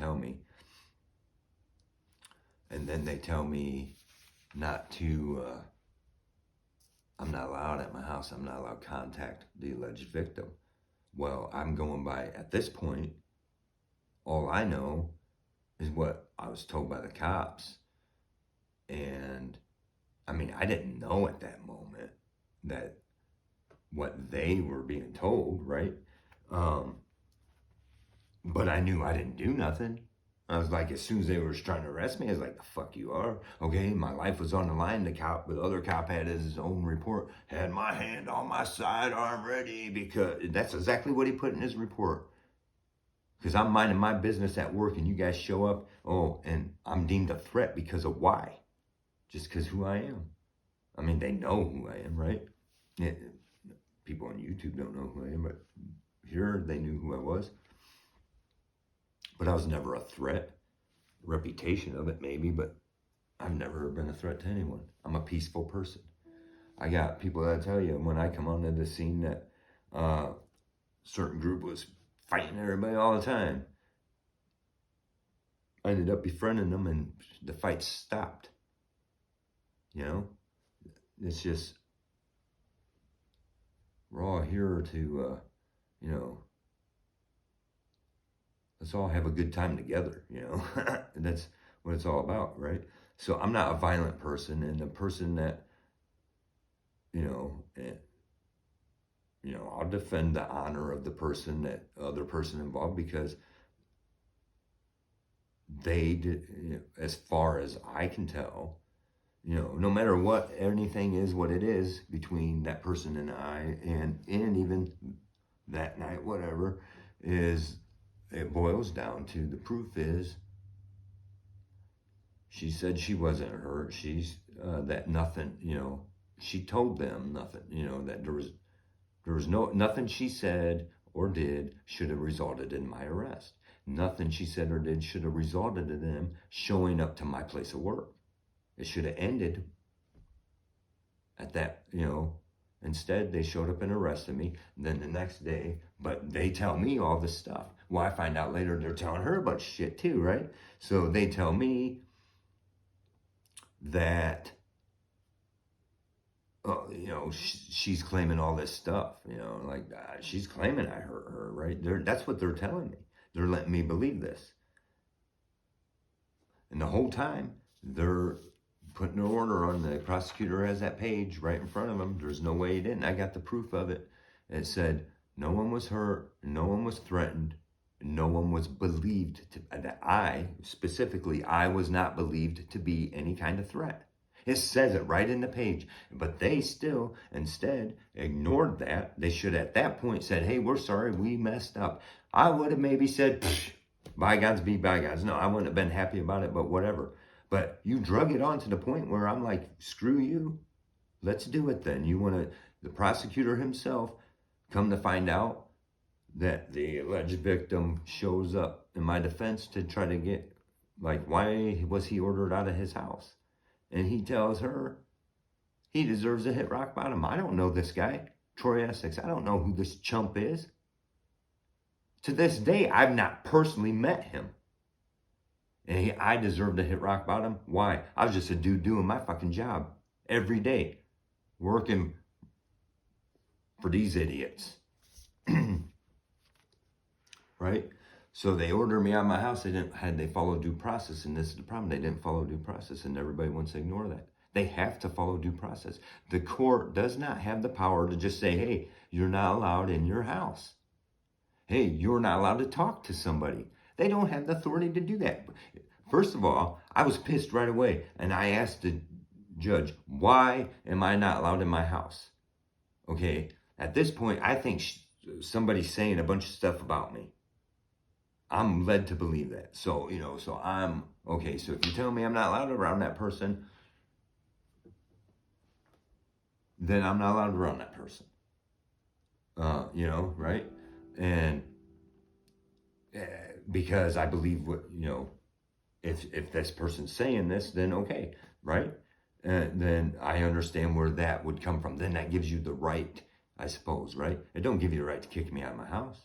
they tell me not to, I'm not allowed at my house, I'm not allowed to contact the alleged victim. Well, I'm going by, at this point, all I know is what I was told by the cops. And I didn't know at that moment that what they were being told, right? But I knew I didn't do nothing. I was like, as soon as they were trying to arrest me, I was like, the fuck you are. Okay, my life was on the line. The other cop had his own report, had my hand on my sidearm ready, because that's exactly what he put in his report. Because I'm minding my business at work and you guys show up, and I'm deemed a threat because of why? Just because who I am. They know who I am, right? People on YouTube don't know who I am, but here they knew who I was. But I was never a threat. Reputation of it maybe, but I've never been a threat to anyone. I'm a peaceful person. I got people that tell you when I come onto the scene that certain group was fighting everybody all the time. I ended up befriending them and the fight stopped. It's just, we're all here to, let's all have a good time together, and that's what it's all about, right? So I'm not a violent person, and the person that, I'll defend the honor of the other person involved, because they did, as far as I can tell, no matter what, anything is what it is between that person and I, and even that night, whatever, is it boils down to the proof is she said she wasn't hurt. She's that nothing, she told them nothing, that there was nothing she said or did should have resulted in my arrest. Nothing she said or did should have resulted in them showing up to my place of work. It should have ended at that, Instead, they showed up and arrested me. And then the next day, but they tell me all this stuff. Well, I find out later they're telling her a bunch of shit too, right? So they tell me that, she's claiming all this stuff, like she's claiming I hurt her, right? That's what they're telling me. They're letting me believe this. And the whole time, they're putting an order on. The prosecutor has that page right in front of him. There's no way he didn't. I got the proof of it. It said no one was hurt, no one was threatened, no one was believed to, that I was not believed to be any kind of threat. It says it right in the page, but they still instead ignored that. They should at that point said, hey, we're sorry, we messed up. I would have maybe said, bygones be bygones. No, I wouldn't have been happy about it, but whatever. But you drug it on to the point where I'm like, screw you. Let's do it then. You want to, the prosecutor himself, come to find out that the alleged victim shows up in my defense to try to get, like, why was he ordered out of his house? And he tells her he deserves a hit rock bottom. I don't know this guy, Troy Essex. I don't know who this chump is. To this day, I've not personally met him. And I deserved to hit rock bottom. Why? I was just a dude doing my fucking job every day, working for these idiots. Right? So they ordered me out of my house. They followed due process, and this is the problem. They didn't follow due process, and everybody wants to ignore that. They have to follow due process. The court does not have the power to just say, hey, you're not allowed in your house. Hey, you're not allowed to talk to somebody. They don't have the authority to do that. First of all, I was pissed right away, and I asked the judge, why am I not allowed in my house? Okay, at this point, I think somebody's saying a bunch of stuff about me. I'm led to believe that. So, so I'm, okay, so if you tell me I'm not allowed around that person, then I'm not allowed around that person. Right? And because I believe what, if this person's saying this, then okay, right? And then I understand where that would come from. Then that gives you the right, I suppose, right? It don't give you the right to kick me out of my house.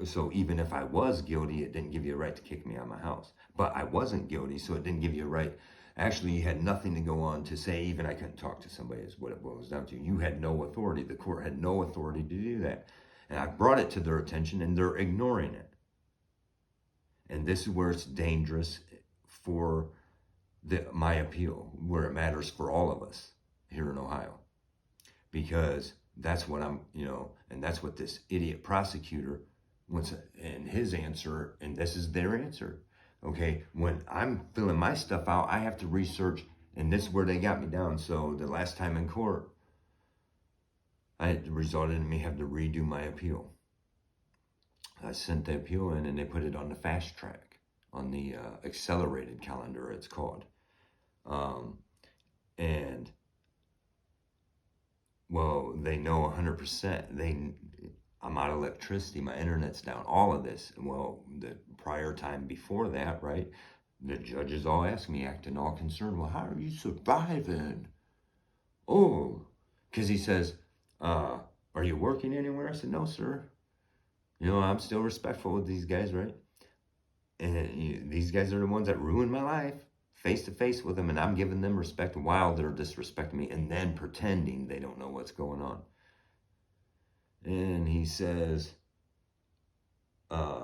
So even if I was guilty, it didn't give you a right to kick me out of my house. But I wasn't guilty, so it didn't give you a right. Actually, you had nothing to go on to say even I couldn't talk to somebody is what it boils down to. You had no authority. The court had no authority to do that. And I brought it to their attention, and they're ignoring it. And this is where it's dangerous for my appeal, where it matters for all of us here in Ohio. Because that's what and that's what this idiot prosecutor wants in his answer, and this is their answer. Okay, when I'm filling my stuff out, I have to research, and this is where they got me down. So the last time in court, it resulted in me having to redo my appeal. I sent the appeal in, and they put it on the fast track, on the accelerated calendar, it's called. And well, they know 100%. I'm out of electricity. My internet's down. All of this. Well, the prior time before that, right? The judges all asked me, acting all concerned. Well, how are you surviving? Oh, because he says, "Are you working anywhere?" I said, "No, sir. I'm still respectful with these guys, right? And these guys are the ones that ruined my life, face to face with them, and I'm giving them respect while they're disrespecting me and then pretending they don't know what's going on." And he says, I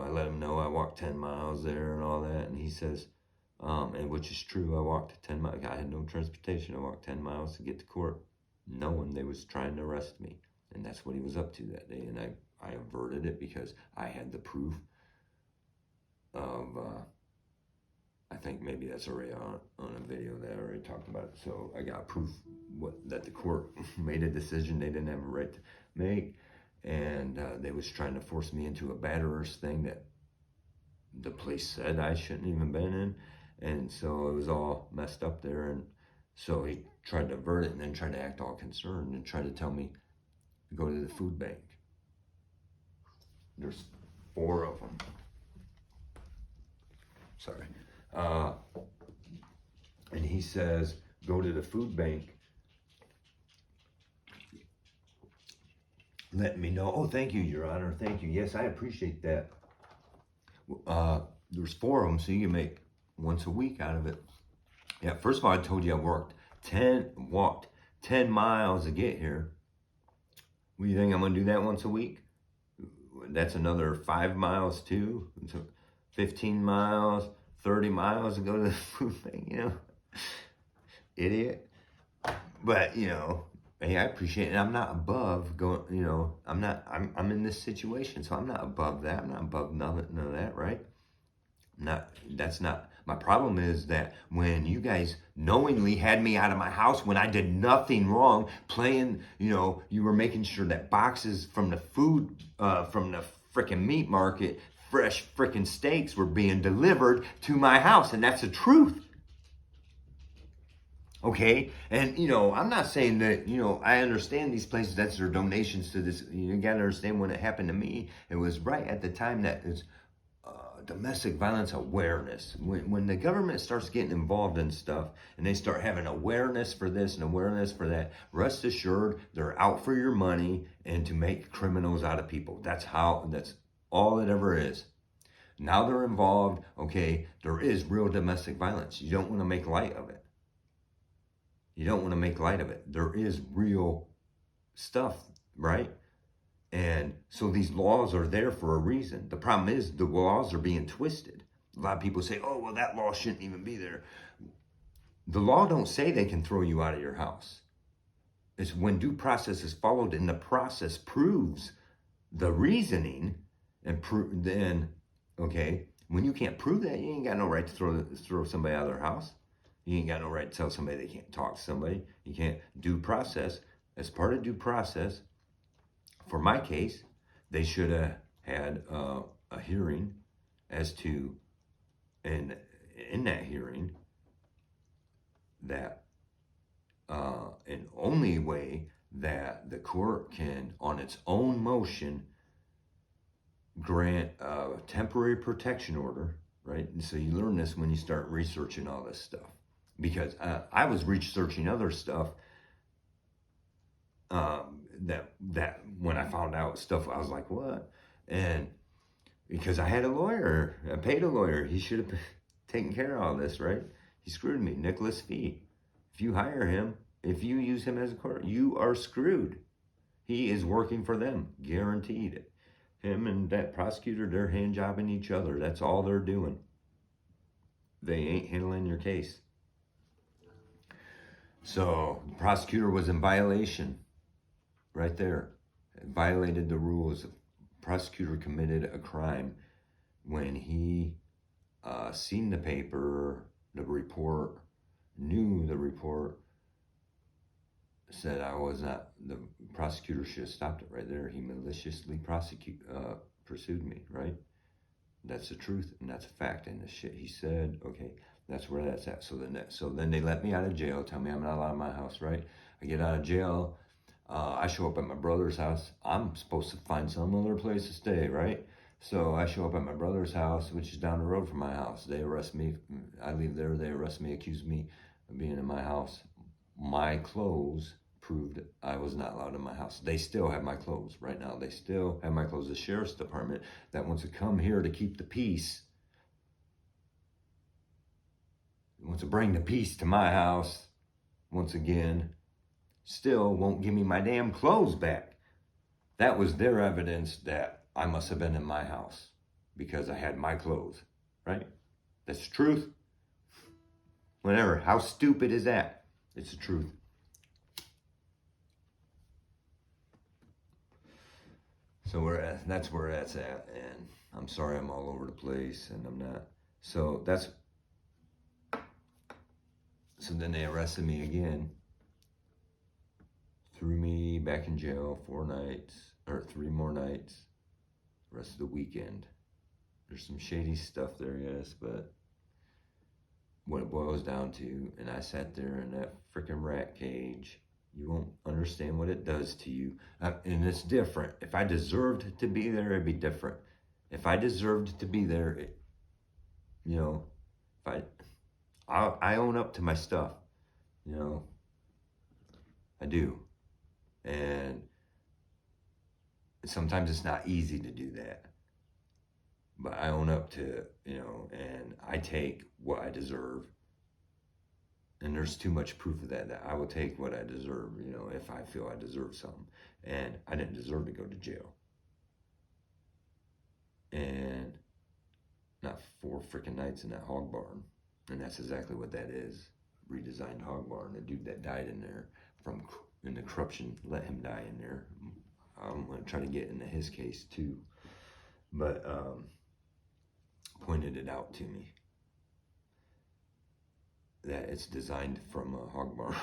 let him know I walked 10 miles there and all that. And he says, and which is true, I walked 10 miles. I had no transportation. I walked 10 miles to get to court, knowing they was trying to arrest me. And that's what he was up to that day. And I I averted it because I had the proof of, I think maybe that's already on a video that I already talked about it. So I got proof that the court made a decision they didn't have a right to make. And they was trying to force me into a batterer's thing that the police said I shouldn't even been in. And so it was all messed up there. And so he tried to avert it and then tried to act all concerned and tried to tell me to go to the food bank. There's 4 of them. Sorry. And he says, go to the food bank. Let me know. Oh, thank you, Your Honor. Thank you. Yes, I appreciate that. There's 4 of them, so you can make once a week out of it. Yeah, first of all, I told you I walked 10 miles to get here. What do you think I'm going to do that once a week? That's another 5 miles too. So 15 miles, 30 miles to go to the food bank, you know. Idiot. But, you know, hey, I appreciate it. And I'm not above going, you know, I'm in this situation, so I'm not above that. I'm not above none of that, right? That's not, my problem is that when you guys knowingly had me out of my house when I did nothing wrong, playing, you know, you were making sure that boxes from the food, from the freaking meat market, fresh freaking steaks were being delivered to my house, and that's the truth. Okay, and you know, I'm not saying that, you know, I understand these places, that's their donations to this. You gotta understand when it happened to me, it was right at the time that it's domestic violence awareness. When the government starts getting involved in stuff and they start having awareness for this and awareness for that, rest assured they're out for your money and to make criminals out of people. That's all it ever is. Now they're involved, okay, there is real domestic violence. You don't want to make light of it. You don't want to make light of it. There is real stuff, right? And so these laws are there for a reason. The problem is the laws are being twisted. A lot of people say, oh, well, that law shouldn't even be there. The law don't say they can throw you out of your house. It's when due process is followed and the process proves the reasoning, and then, okay, when you can't prove that, you ain't got no right to throw somebody out of their house. You ain't got no right to tell somebody they can't talk to somebody. You can't. Due process. As part of due process, for my case, they should have had a hearing as to, and in that hearing, that an only way that the court can, on its own motion, grant a temporary protection order, right? And so you learn this when you start researching all this stuff. Because I was researching other stuff that when I found out stuff, I was like, what? And because I had a lawyer, I paid a lawyer. He should have taken care of all this, right? He screwed me. Nicholas Fee. If you hire him, if you use him as a court, you are screwed. He is working for them, guaranteed. Him and that prosecutor, they're hand jobbing each other. That's all they're doing. They ain't handling your case. So the prosecutor was in violation right there. It violated the rules. The prosecutor committed a crime when he seen the paper, the report, knew the report, said I was not, the prosecutor should have stopped it right there. He maliciously pursued me, right? That's the truth and that's a fact. And the shit he said, okay, that's where that's at. So then they let me out of jail, tell me I'm not allowed in my house, right? I get out of jail. I show up at my brother's house. I'm supposed to find some other place to stay, right? So I show up at my brother's house, which is down the road from my house. They arrest me. I leave there. They arrest me, accuse me of being in my house. My clothes proved I was not allowed in my house. They still have my clothes right now. They still have my clothes. The sheriff's department that wants to come here to keep the peace, wants to bring the peace to my house, once again, still won't give me my damn clothes back. That was their evidence that I must have been in my house because I had my clothes, right? That's the truth. Whatever. How stupid is that? It's the truth. So that's where that's at, and I'm sorry I'm all over the place, and I'm not. So then they arrested me again, threw me back in jail 4 nights, or 3 more nights, rest of the weekend. There's some shady stuff there, yes, but what it boils down to, and I sat there in that freaking rat cage. You won't understand what it does to you. And it's different. If I deserved to be there, it'd be different. If I deserved to be there, you know, if I own up to my stuff, you know, I do. And sometimes it's not easy to do that. But I own up to, and I take what I deserve. And there's too much proof of that I will take what I deserve, if I feel I deserve something. And I didn't deserve to go to jail. And not 4 freaking nights in that hog barn. And that's exactly what that is. Redesigned hog barn. The dude that died in there in the corruption, let him die in there. I'm going to try to get into his case too. But pointed it out to me that it's designed from a hog barn.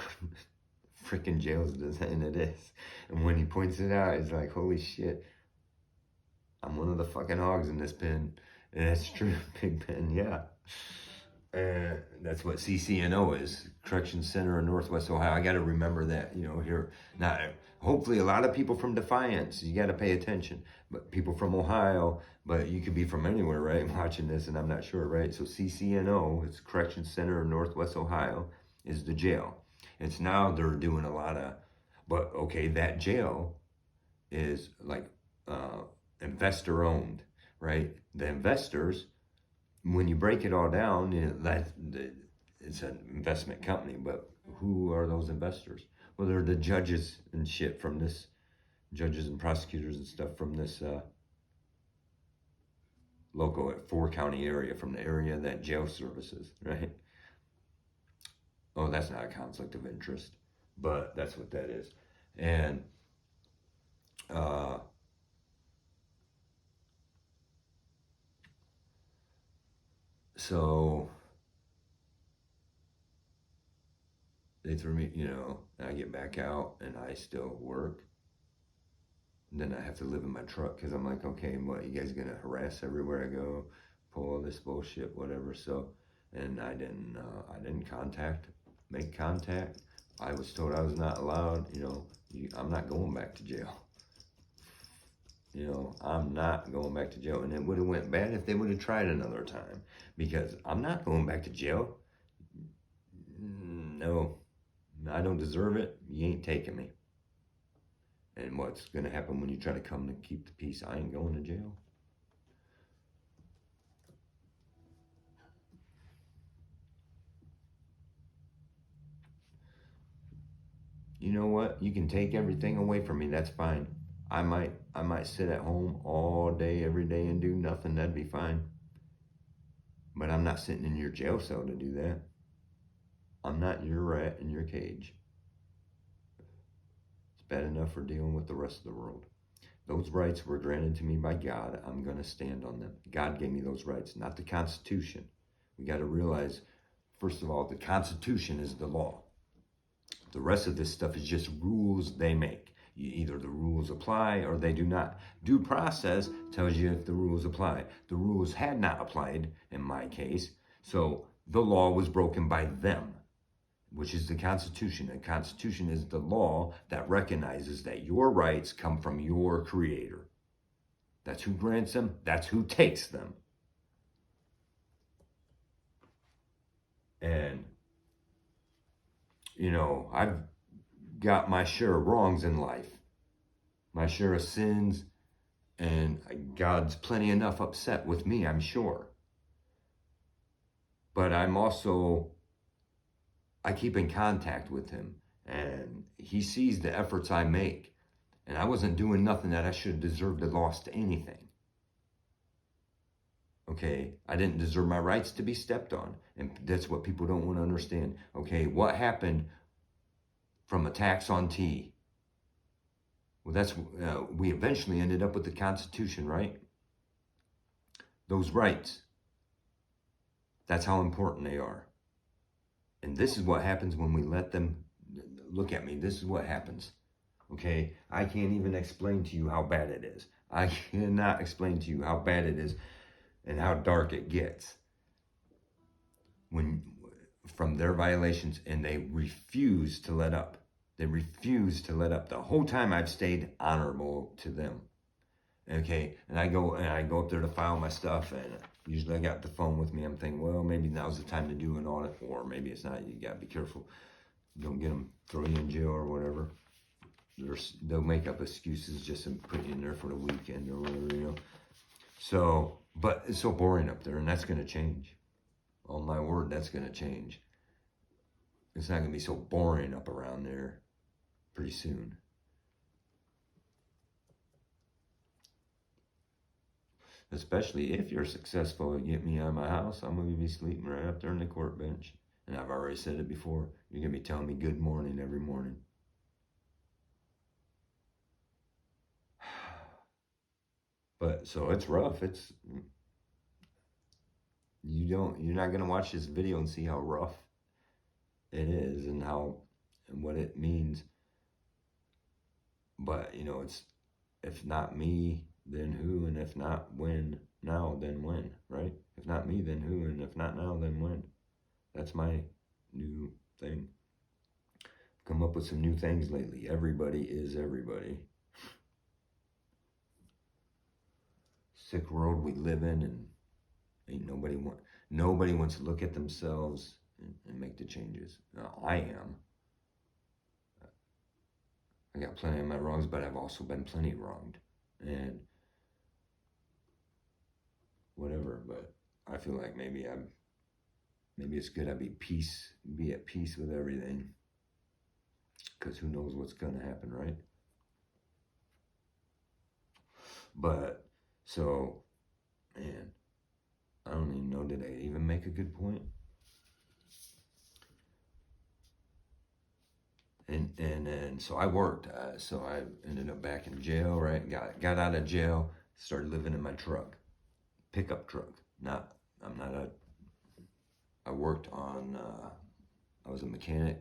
Freaking jail's design it is. And when he points it out, it's like, holy shit, I'm one of the fucking hogs in this pen. And that's true, Big Ben, yeah. And that's what CCNO is, Correction Center in Northwest Ohio. I got to remember that, here. Now, hopefully a lot of people from Defiance, you got to pay attention. But people from Ohio, but you could be from anywhere, right, watching this, and I'm not sure, right? So CCNO, it's Correction Center in Northwest Ohio, is the jail. It's now they're doing a lot of, but okay, that jail is like investor owned, right? The investors, when you break it all down, it's an investment company, but who are those investors? Well, they're the judges and shit from this, judges and prosecutors and stuff from this local 4-county area, from the area that jail services, right? Oh, that's not a conflict of interest, but that's what that is. And so they threw me, and I get back out and I still work. And then I have to live in my truck because I'm like, okay, what, you guys gonna harass everywhere I go, pull all this bullshit, whatever. So, and I didn't make contact. I was told I was not allowed, I'm not going back to jail. I'm not going back to jail. And it would have went bad if they would have tried another time, because I'm not going back to jail. No, I don't deserve it. You ain't taking me. And what's going to happen when you try to come to keep the peace? I ain't going to jail. You know what? You can take everything away from me. That's fine. I might sit at home all day, every day, and do nothing. That'd be fine. But I'm not sitting in your jail cell to do that. I'm not your rat in your cage. It's bad enough for dealing with the rest of the world. Those rights were granted to me by God. I'm going to stand on them. God gave me those rights, not the Constitution. We got to realize, first of all, the Constitution is the law. The rest of this stuff is just rules they make. Either the rules apply or they do not. Due process tells you if the rules apply. The rules had not applied in my case, so the law was broken by them, which is the Constitution. The Constitution is the law that recognizes that your rights come from your Creator. That's who grants them. That's who takes them. And, I've got my share of wrongs in life, my share of sins, and God's plenty enough upset with me, I'm sure. But I keep in contact with him, and he sees the efforts I make, and I wasn't doing nothing that I should have deserved to lost anything. Okay, I didn't deserve my rights to be stepped on, and that's what people don't want to understand. Okay, what happened from a tax on tea? Well, that's we eventually ended up with the Constitution, right? Those rights. That's how important they are. And this is what happens when we let them look at me. This is what happens. Okay? I can't even explain to you how bad it is. I cannot explain to you how bad it is and how dark it gets when from their violations, and they refuse to let up. They refuse to let up. The whole time I've stayed honorable to them. Okay, and I go up there to file my stuff, and usually I got the phone with me. I'm thinking, well, maybe now's the time to do an audit, or maybe it's not. You gotta be careful. Don't get them, throw you in jail or whatever. They'll make up excuses just to put you in there for the weekend or whatever, you know. So, but it's so boring up there, and that's gonna change. On my word, that's gonna change. It's not gonna be so boring up around there pretty soon. Especially if you're successful at getting me out of my house, I'm going to be sleeping right up there on the court bench. And I've already said it before. You're going to be telling me good morning every morning. But so it's rough. You're not going to watch this video and see how rough it is and what it means. But, you know, it's, if not me, then who? And if not when, now, then when, right? If not me, then who? And if not now, then when? That's my new thing. Come up with some new things lately. Everybody is everybody. Sick world we live in, and ain't nobody wants to look at themselves and make the changes. Now, I am. I got plenty of my wrongs, but I've also been plenty wronged. And whatever, but I feel like maybe it's good I be at peace with everything. Because who knows what's going to happen, right? But, so, man, I don't even know, did I even make a good point? And so I worked, so I ended up back in jail, right? Got out of jail, started living in my truck, pickup truck. I worked on, I was a mechanic,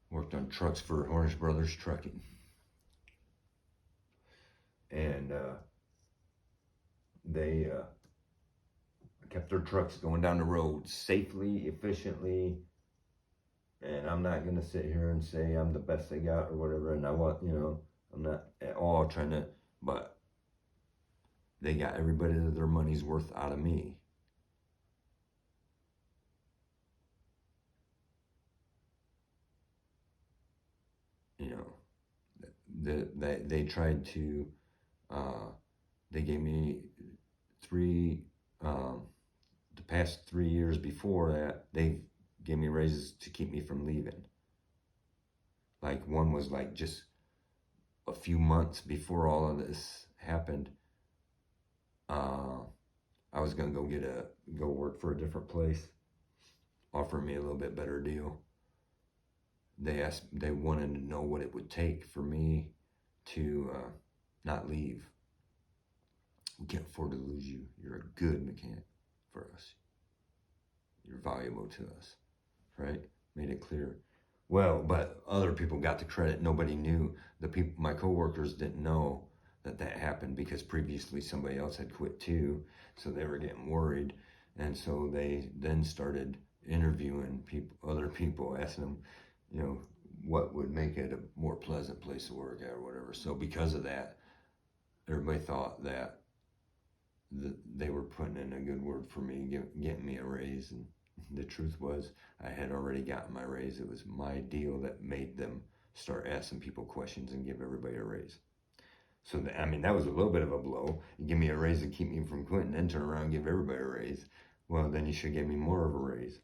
worked on trucks for Hornish Brothers Trucking. And they kept their trucks going down the road safely, efficiently. And I'm not going to sit here and say I'm the best they got or whatever. And I'm not at all trying to, but they got everybody that their money's worth out of me. You know, they tried to, they gave me the past 3 years before that, they gave me raises to keep me from leaving. Like one was like just a few months before all of this happened. I was gonna go work for a different place, offer me a little bit better deal. They wanted to know what it would take for me to not leave. We can't afford to lose you. You're a good mechanic for us. You're valuable to us, right? Made it clear. Well, but other people got the credit. Nobody knew. My coworkers didn't know that happened because previously somebody else had quit too. So they were getting worried. And so they then started interviewing other people, asking them, you know, what would make it a more pleasant place to work at or whatever. So because of that, everybody thought that they were putting in a good word for me, getting me a raise. And the truth was, I had already gotten my raise. It was my deal that made them start asking people questions and give everybody a raise. So, that was a little bit of a blow. You give me a raise to keep me from quitting, then turn around and give everybody a raise. Well, then you should give me more of a raise.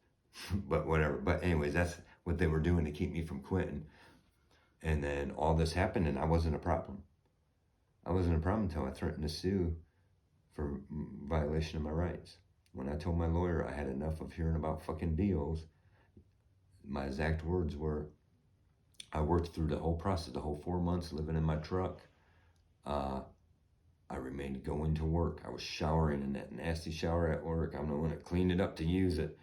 But whatever. But anyways, that's what they were doing to keep me from quitting. And then all this happened, and I wasn't a problem. I wasn't a problem until I threatened to sue for violation of my rights. When I told my lawyer I had enough of hearing about fucking deals, my exact words were, I worked through the whole process, the whole 4 months living in my truck. I remained going to work. I was showering in that nasty shower at work. I'm the one that cleaned it up to use it,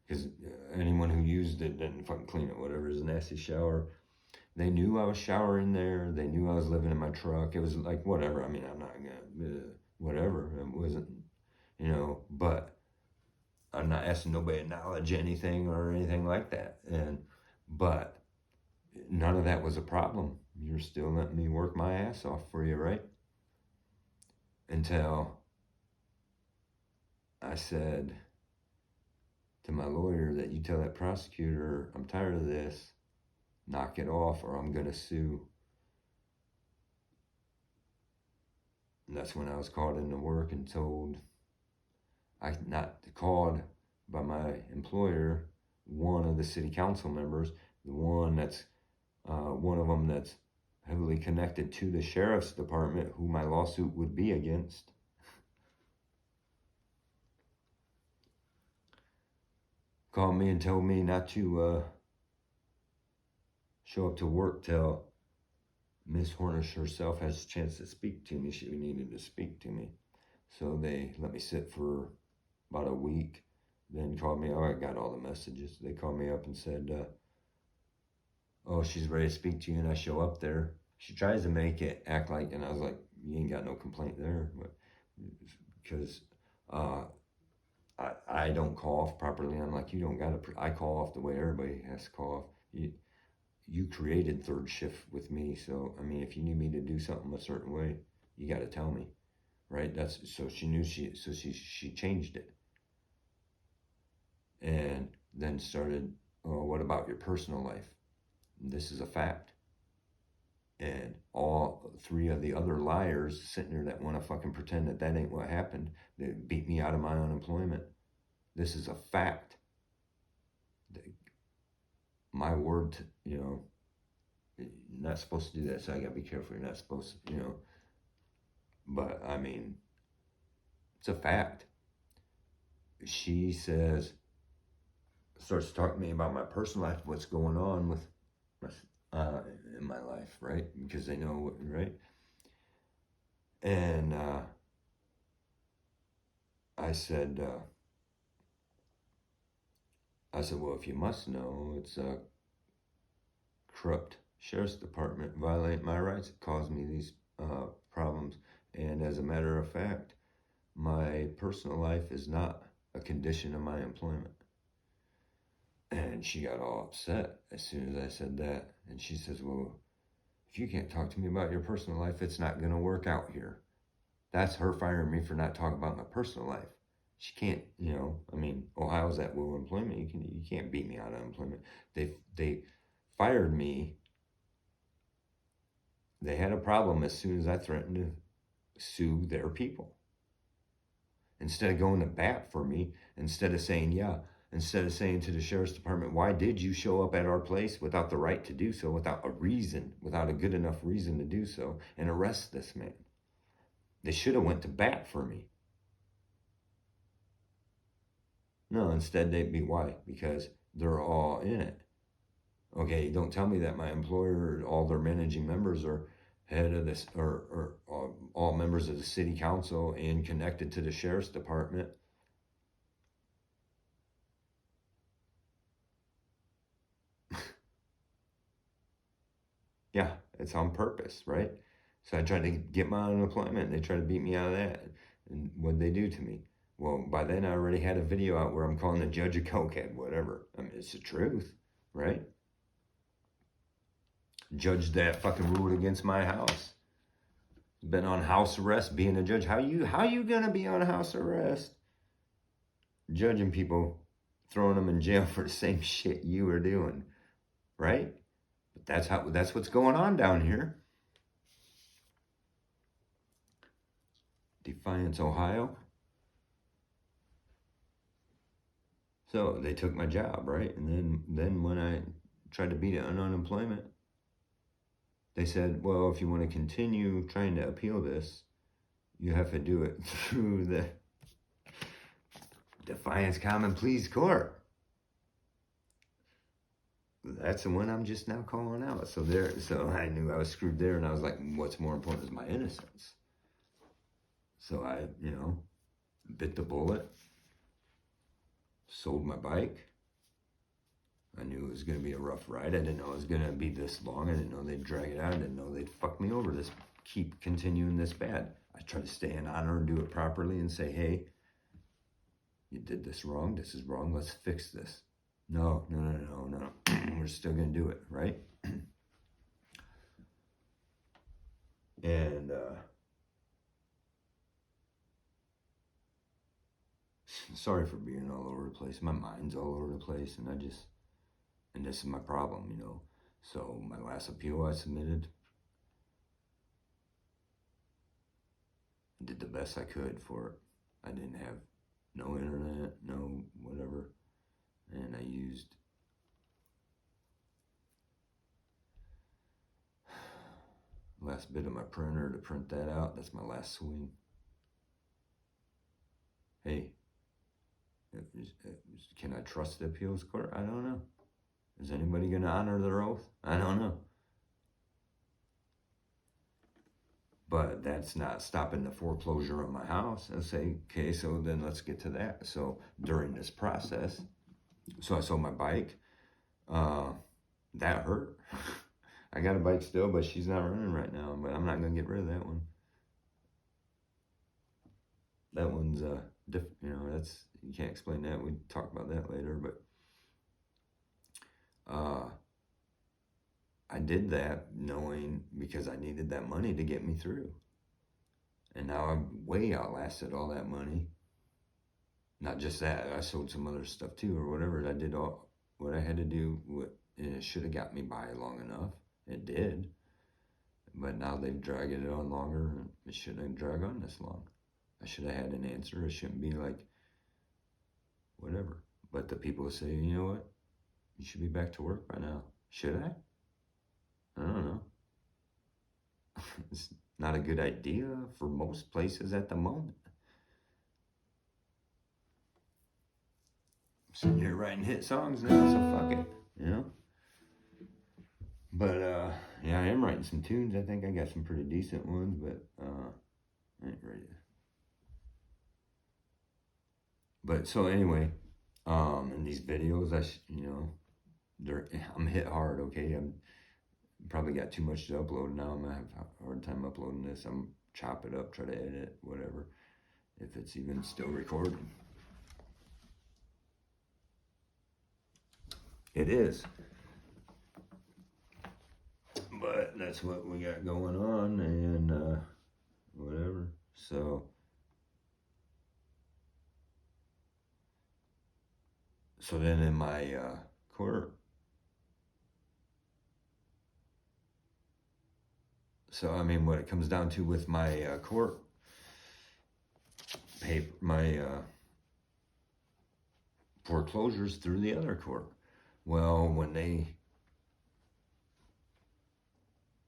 because anyone who used it didn't fucking clean it. Whatever, is a nasty shower. They knew I was showering there. They knew I was living in my truck. It was like, whatever. I mean, I'm not gonna, whatever. It wasn't, but I'm not asking nobody to acknowledge anything or anything like that. But none of that was a problem. You're still letting me work my ass off for you, right? Until I said to my lawyer that, you tell that prosecutor I'm tired of this, knock it off, or I'm going to sue. And that's when I was called into work and told, not called by my employer, one of the city council members, the one that's one of them that's heavily connected to the sheriff's department, who my lawsuit would be against. Called me and told me not to show up to work till Miss Hornish herself has a chance to speak to me. She needed to speak to me. So they let me sit for about a week, then called me. Oh, I got all the messages. They called me up and said, oh, she's ready to speak to you. And I show up there. She tries to make it act like, and I was like, you ain't got no complaint there. Because I don't call off properly. I'm like, you don't got to, I call off the way everybody has to call off. You created third shift with me. So, I mean, if you need me to do something a certain way, you got to tell me, right? So she knew she changed it. And then started, oh, what about your personal life? This is a fact. And all three of the other liars sitting there that want to fucking pretend that ain't what happened, they beat me out of my unemployment. This is a fact. My word, you're not supposed to do that, so I gotta be careful. You're not supposed to, but I mean, it's a fact. She says, starts talking to me about my personal life, what's going on with in my life, right? Because they know what, right? And I said, well, if you must know, it's a corrupt sheriff's department violate my rights. It caused me these problems. And as a matter of fact, my personal life is not a condition of my employment. And she got all upset as soon as I said that. And she says, well, if you can't talk to me about your personal life, it's not going to work out here. That's her firing me for not talking about my personal life. She can't, I mean, Ohio's at will employment. You can't beat me out of employment. They fired me. They had a problem as soon as I threatened to sue their people. Instead of going to bat for me, instead of saying to the sheriff's department, why did you show up at our place without the right to do so, without a reason, without a good enough reason to do so, and arrest this man? They should have went to bat for me. No, instead they'd be, why? Because they're all in it. Okay, don't tell me that my employer, all their managing members are head of this, or all members of the city council and connected to the sheriff's department. Yeah, it's on purpose, right? So I tried to get my unemployment, and they tried to beat me out of that. And what'd they do to me? Well, by then I already had a video out where I'm calling the judge a cokehead, whatever. I mean, it's the truth, right? Judge that fucking ruled against my house. Been on house arrest, being a judge. How you gonna be on house arrest? Judging people, throwing them in jail for the same shit you were doing, right? But that's what's going on down here. Defiance, Ohio. So they took my job, right? And then when I tried to beat it on unemployment, they said, well, if you want to continue trying to appeal this, you have to do it through the Defiance Common Pleas Court. that's the one I'm just now calling out. So I knew I was screwed there, and I was like, what's more important is my innocence. So I, bit the bullet, sold my bike. I knew it was going to be a rough ride. I didn't know it was going to be this long. I didn't know they'd drag it out. I didn't know they'd fuck me over, keep continuing this bad. I try to stay in honor and do it properly and say, hey, you did this wrong. This is wrong. Let's fix this. No. We're still going to do it, right? And sorry for being all over the place. My mind's all over the place, and this is my problem, So my last appeal I submitted, I did the best I could for it. I didn't have no internet, no whatever, and I used last bit of my printer to print that out. That's my last swing. Hey, can I trust the appeals court? I don't know. Is anybody going to honor their oath? I don't know. But that's not stopping the foreclosure of my house. I say, okay, so then let's get to that. So during this process, so I sold my bike. That hurt. I got a bike still, but she's not running right now. But I'm not going to get rid of that one. That one's different. That's, you can't explain that. We talk about that later. But I did that knowing because I needed that money to get me through. And now I've way outlasted all that money. Not just that, I sold some other stuff too or whatever. I did all what I had to do. And it should have got me by long enough. It did. But now they've dragged it on longer. And it shouldn't have dragged on this long. I should have had an answer. It shouldn't be like, whatever. But the people say, you know what? You should be back to work by now. Should I? I don't know. It's not a good idea for most places at the moment. I'm sitting here writing hit songs now, so fuck it, But, yeah, I am writing some tunes. I think I got some pretty decent ones, but, I ain't ready to. But, so anyway, in these videos, I'm hit hard, okay? I'm probably got too much to upload now. I'm gonna have a hard time uploading this. I'm chop it up, try to edit, whatever, if it's even still recording. It is. But that's what we got going on, and whatever. So then in my court, so I mean, what it comes down to with my court paper, my foreclosures through the other court. Well, when they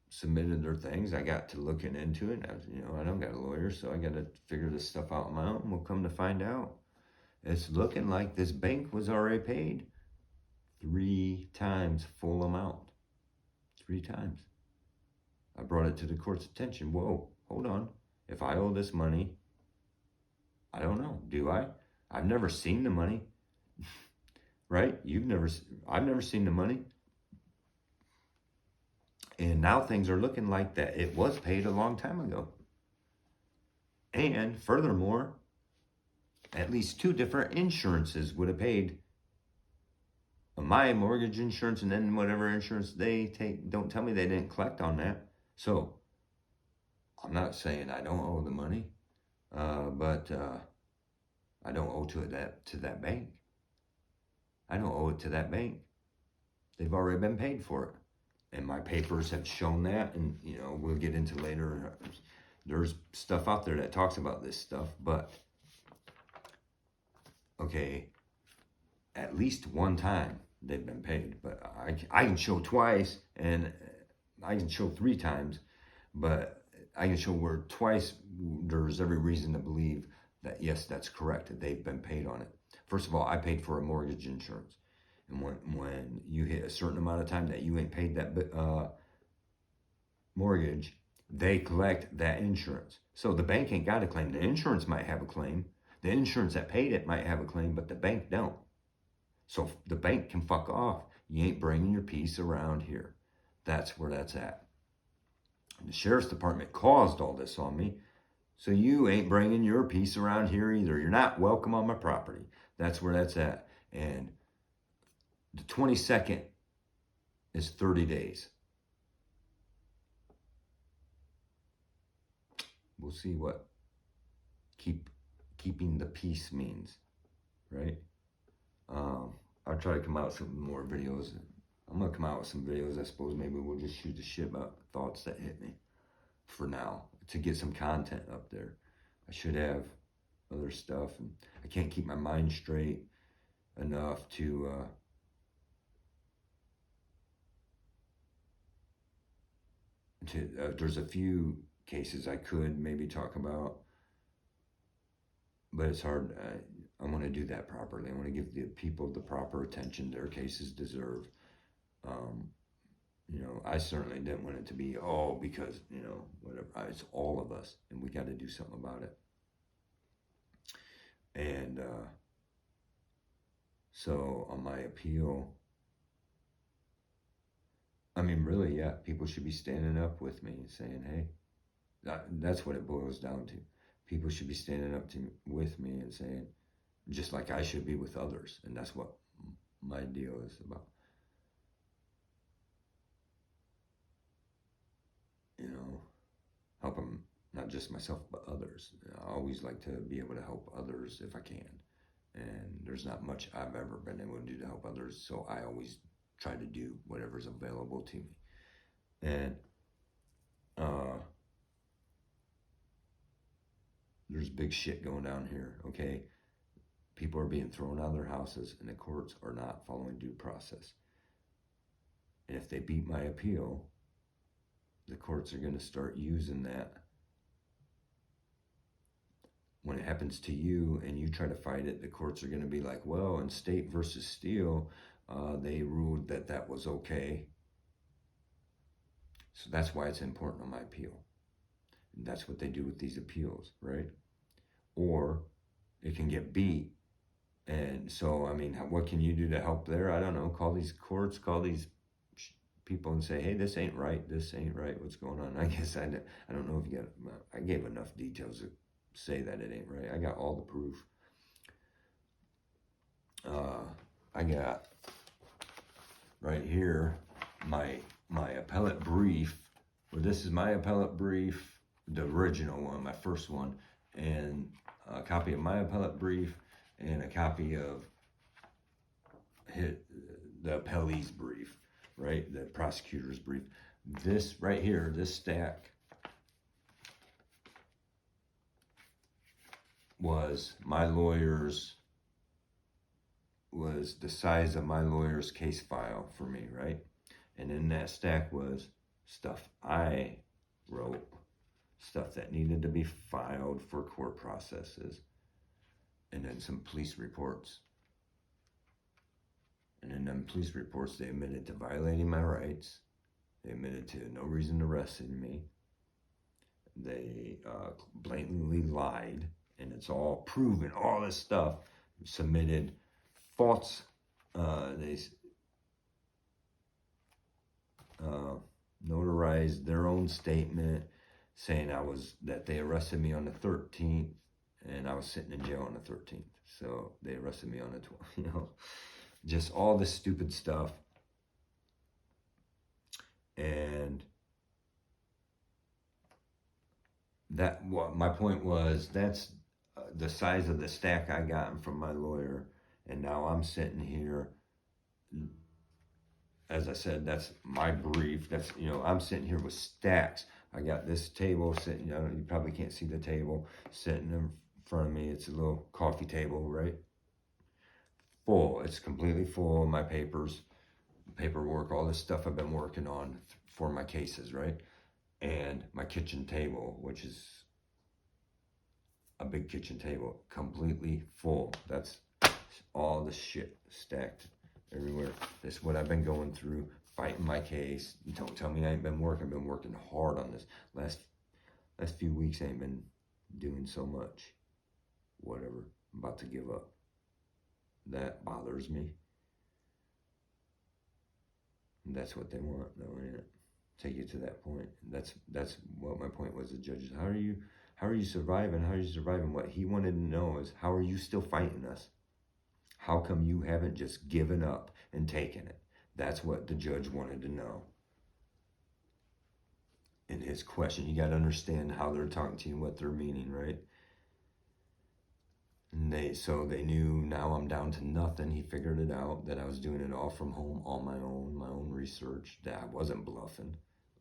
submitted their things, I got to looking into it. I don't got a lawyer, so I got to figure this stuff out on my own. We'll come to find out, it's looking like this bank was already paid 3 times full amount. 3 times. I brought it to the court's attention. Whoa, hold on. If I owe this money, I don't know. Do I? I've never seen the money. Right? I've never seen the money. And now things are looking like that it was paid a long time ago. And furthermore, at least 2 different insurances would have paid my mortgage insurance and then whatever insurance they take. Don't tell me they didn't collect on that. So I'm not saying I don't owe the money, but I don't owe to that bank. I don't owe it to that bank. They've already been paid for it. And my papers have shown that, and we'll get into later. There's stuff out there that talks about this stuff, but okay, at least 1 time they've been paid. But I can show twice, and I can show 3 times, but I can show where twice there's every reason to believe that yes, that's correct, that they've been paid on it. First of all, I paid for a mortgage insurance. And when you hit a certain amount of time that you ain't paid that mortgage, they collect that insurance. So the bank ain't got a claim. The insurance might have a claim. The insurance that paid it might have a claim, but the bank don't. So the bank can fuck off. You ain't bringing your piece around here. That's where that's at. And the sheriff's department caused all this on me. So you ain't bringing your piece around here either. You're not welcome on my property. That's where that's at. And the 22nd is 30 days. We'll see what keeping the peace means, right? I'll try to come out with some more videos. I'm gonna come out with some videos. I suppose maybe we'll just shoot the shit about thoughts that hit me for now to get some content up there. I should have other stuff, and I can't keep my mind straight enough to there's a few cases I could maybe talk about, but it's hard. I want to do that properly. I want to give the people the proper attention their cases deserve. You know, I certainly didn't want it to be, oh, because, you know, whatever. It's all of us, and we got to do something about it. And so on my appeal, I mean, really, yeah, people should be standing up with me and saying, hey, that's what it boils down to. People should be standing up with me and saying, just like I should be with others. And that's what my deal is about. You know, helping not just myself, but others. I always like to be able to help others if I can. And there's not much I've ever been able to do to help others. So I always try to do whatever's available to me. And there's big shit going down here, okay? People are being thrown out of their houses, and the courts are not following due process. And if they beat my appeal, the courts are going to start using that. When it happens to you and you try to fight it, the courts are going to be like, well, in State versus Steele, they ruled that that was okay. So that's why it's important on my appeal. And that's what they do with these appeals, right? Or it can get beat. And so, I mean, what can you do to help there? I don't know. Call these courts, call these people and say, hey, this ain't right. This ain't right. What's going on? I guess I don't know if you got, I gave enough details to say that it ain't right. I got all the proof. I got right here my appellate brief. Well, this is my appellate brief, the original one, my first one, and a copy of my appellate brief and a copy of the appellee's brief, right? The prosecutor's brief. This right here, this stack was the size of my lawyer's case file for me, right? And in that stack was stuff I wrote, stuff that needed to be filed for court processes, and then some police reports. And in them police reports, they admitted to violating my rights. They admitted to no reason arresting me. They blatantly lied, and it's all proven, all this stuff. Submitted false, they notarized their own statement saying that they arrested me on the 13th, and I was sitting in jail on the 13th. So they arrested me on the 12th, you know, just all this stupid stuff. And my point was, that's the size of the stack I gotten from my lawyer. And now I'm sitting here, as I said, that's my brief. That's, you know, I'm sitting here with stacks. I got this table sitting, you probably can't see the table sitting in front of me. It's a little coffee table, right? Full. It's completely full of my papers, paperwork, all this stuff I've been working on for my cases, right? And my kitchen table, which is a big kitchen table, completely full. That's all the shit stacked everywhere. This is what I've been going through, fighting my case. Don't tell me I ain't been working. I've been working hard on this. Last few weeks I ain't been doing so much. Whatever. I'm about to give up. That bothers me. And that's what they want, though, ain't it? Take you to that point. That's what my point was. The judges, how are you surviving? How are you surviving? What he wanted to know is, how are you still fighting us? How come you haven't just given up and taken it? That's what the judge wanted to know. In his question, you got to understand how they're talking to you, what they're meaning, right? And so they knew now I'm down to nothing. He figured it out, that I was doing it all from home on my own research, that I wasn't bluffing.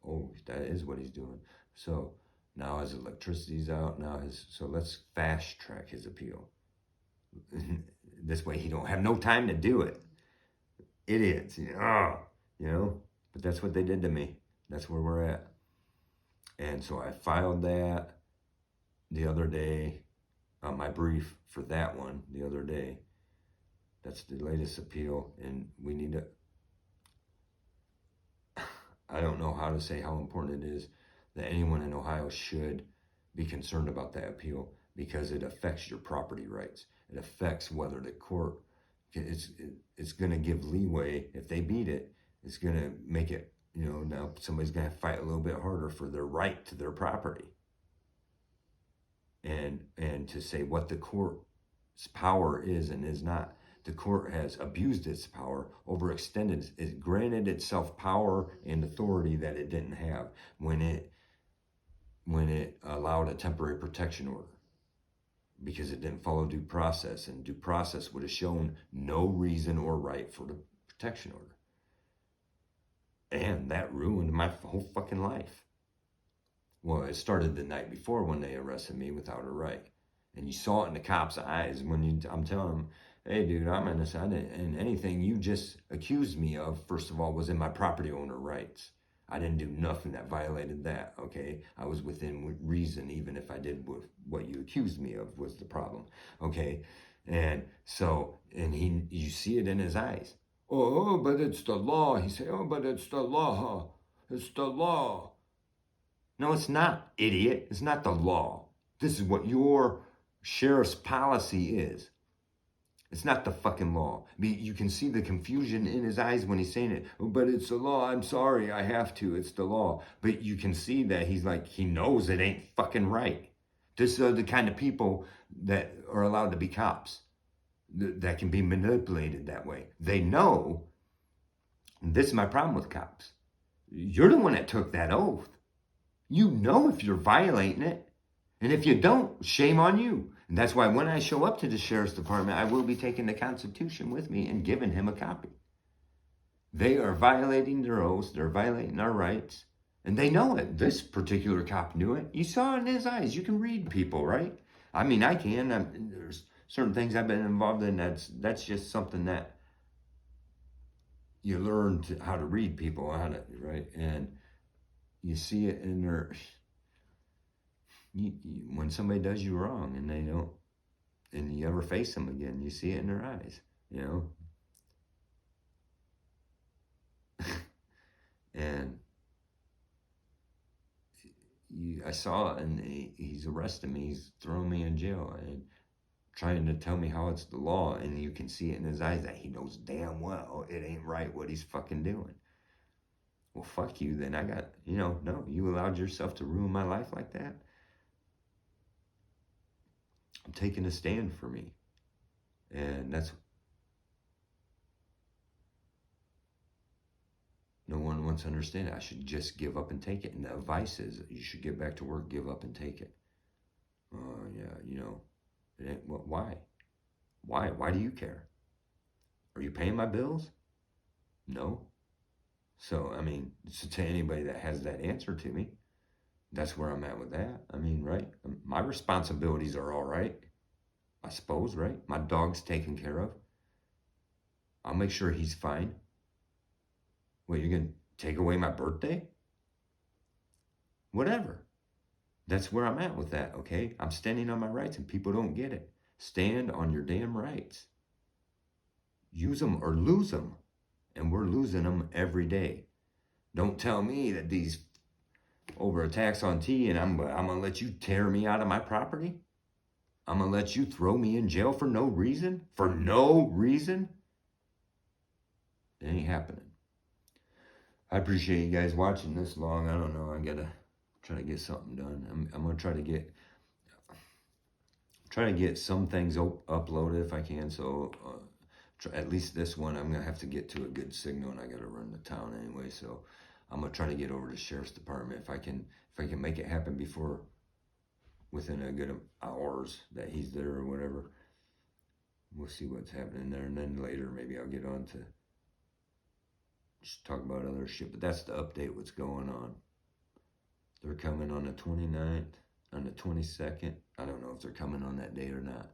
Oh, that is what he's doing. So now his electricity's out, so let's fast track his appeal. This way he don't have no time to do it. Idiots, but that's what they did to me. That's where we're at. And so I filed that the other day, my brief for that one the other day. That's the latest appeal, and we need to, I don't know how to say how important it is that anyone in Ohio should be concerned about that appeal, because it affects your property rights. It affects whether the court, it's going to give leeway. If they beat it, it's going to make it, now somebody's going to fight a little bit harder for their right to their property. And to say what the court's power is and is not. The court has abused its power, overextended it, granted itself power and authority that it didn't have when it allowed a temporary protection order, because it didn't follow due process, and due process would have shown no reason or right for the protection order. And that ruined my whole fucking life. Well, it started the night before when they arrested me without a right. And you saw it in the cops' eyes when I'm telling them, hey, dude, I'm innocent. And anything you just accused me of, first of all, was in my property owner rights. I didn't do nothing that violated that, okay? I was within reason, even if I did what you accused me of was the problem, okay? And so, you see it in his eyes. Oh, but it's the law. He said, oh, but it's the law. It's the law. No, it's not, idiot. It's not the law. This is what your sheriff's policy is. It's not the fucking law. You can see the confusion in his eyes when he's saying it. Oh, but it's the law. I'm sorry. I have to. It's the law. But you can see that he's like, he knows it ain't fucking right. This are the kind of people that are allowed to be cops, that can be manipulated that way. They know. This is my problem with cops. You're the one that took that oath. You know if you're violating it. And if you don't, shame on you. And that's why when I show up to the sheriff's department, I will be taking the Constitution with me and giving him a copy. They are violating their oaths. They're violating our rights. And they know it. This particular cop knew it. You saw it in his eyes. You can read people, right? I mean, I can. There's certain things I've been involved in. That's just something that you learn how to read people, right? And you see it in their... when somebody does you wrong and they don't, and you ever face them again, you see it in their eyes, and I saw it, and he's arresting me, he's throwing me in jail, and trying to tell me how it's the law, and you can see it in his eyes that he knows damn well it ain't right what he's fucking doing. Well, fuck you, then. I got, no, you allowed yourself to ruin my life like that? I'm taking a stand for me. And that's... no one wants to understand it. I should just give up and take it. And the advice is, you should get back to work, give up and take it. Yeah, why? Why do you care? Are you paying my bills? No. So, to anybody that has that answer to me, that's where I'm at with that. Right? My responsibilities are all right, I suppose, right? My dog's taken care of. I'll make sure he's fine. What, you're going to take away my birthday? Whatever. That's where I'm at with that, okay? I'm standing on my rights, and people don't get it. Stand on your damn rights. Use them or lose them. and we're losing them every day. Don't tell me that these over a tax on tea and I'm gonna let you tear me out of my property. I'm gonna let you throw me in jail for no reason. For no reason. It ain't happening. I appreciate you guys watching this long. I don't know. I gotta try to get something done. I'm gonna try to get some things uploaded if I can. So at least this one, I'm gonna have to get to a good signal, and I gotta run to town anyway. So I'm gonna try to get over to the sheriff's department if I can make it happen before within a good hours that he's there or whatever. We'll see what's happening there, and then later maybe I'll get on to just talk about other shit. But that's the update. What's going on? They're coming on the 29th, on the 22nd. I don't know if they're coming on that day or not,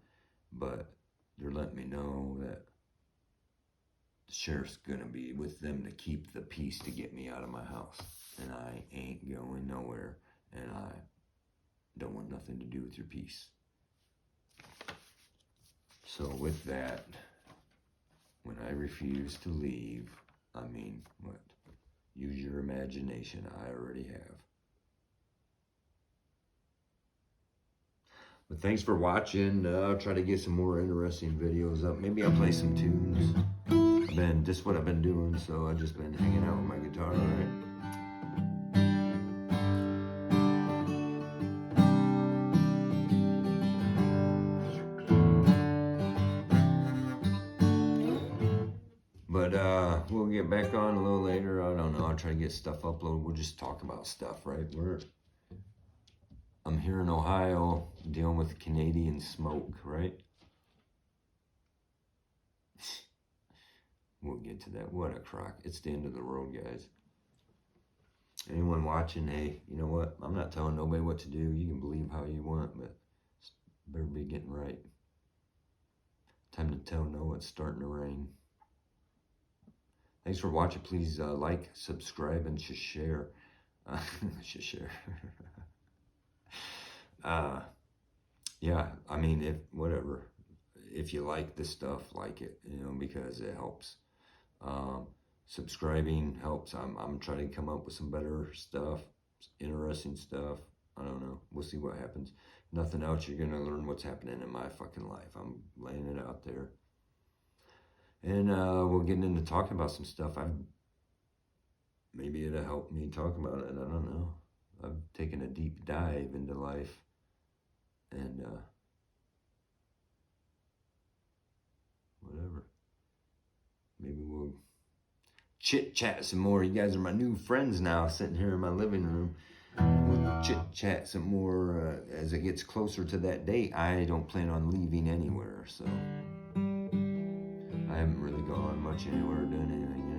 but they're letting me know that the sheriff's gonna be with them to keep the peace to get me out of my house. And I ain't going nowhere, and I don't want nothing to do with your peace. So with that, when I refuse to leave, I mean, what? Use your imagination. I already have. But thanks for watching. I'll try to get some more interesting videos up. Maybe I'll play some tunes. This is what I've been doing, so I've just been hanging out with my guitar, right? But we'll get back on a little later. I don't know. I'll try to get stuff uploaded. We'll just talk about stuff, right? I'm here in Ohio dealing with Canadian smoke, right? We'll get to that. What a crock. It's the end of the world, guys. Anyone watching, hey, you know what? I'm not telling nobody what to do. You can believe how you want, but better be getting right. Time to tell no, it's starting to rain. Thanks for watching. Please like, subscribe, and share. Share. Yeah, I mean, if you like this stuff, like it, because it helps. Subscribing helps. I'm trying to come up with some better stuff, interesting stuff. I don't know. We'll see what happens. Nothing else. You're gonna learn what's happening in my fucking life. I'm laying it out there. And we'll get into talking about some stuff. Maybe it'll help me talk about it. I don't know. I've taken a deep dive into life. And whatever. Maybe we'll chit-chat some more. You guys are my new friends now, sitting here in my living room. We'll chit-chat some more as it gets closer to that date. I don't plan on leaving anywhere, so I haven't really gone much anywhere or done anything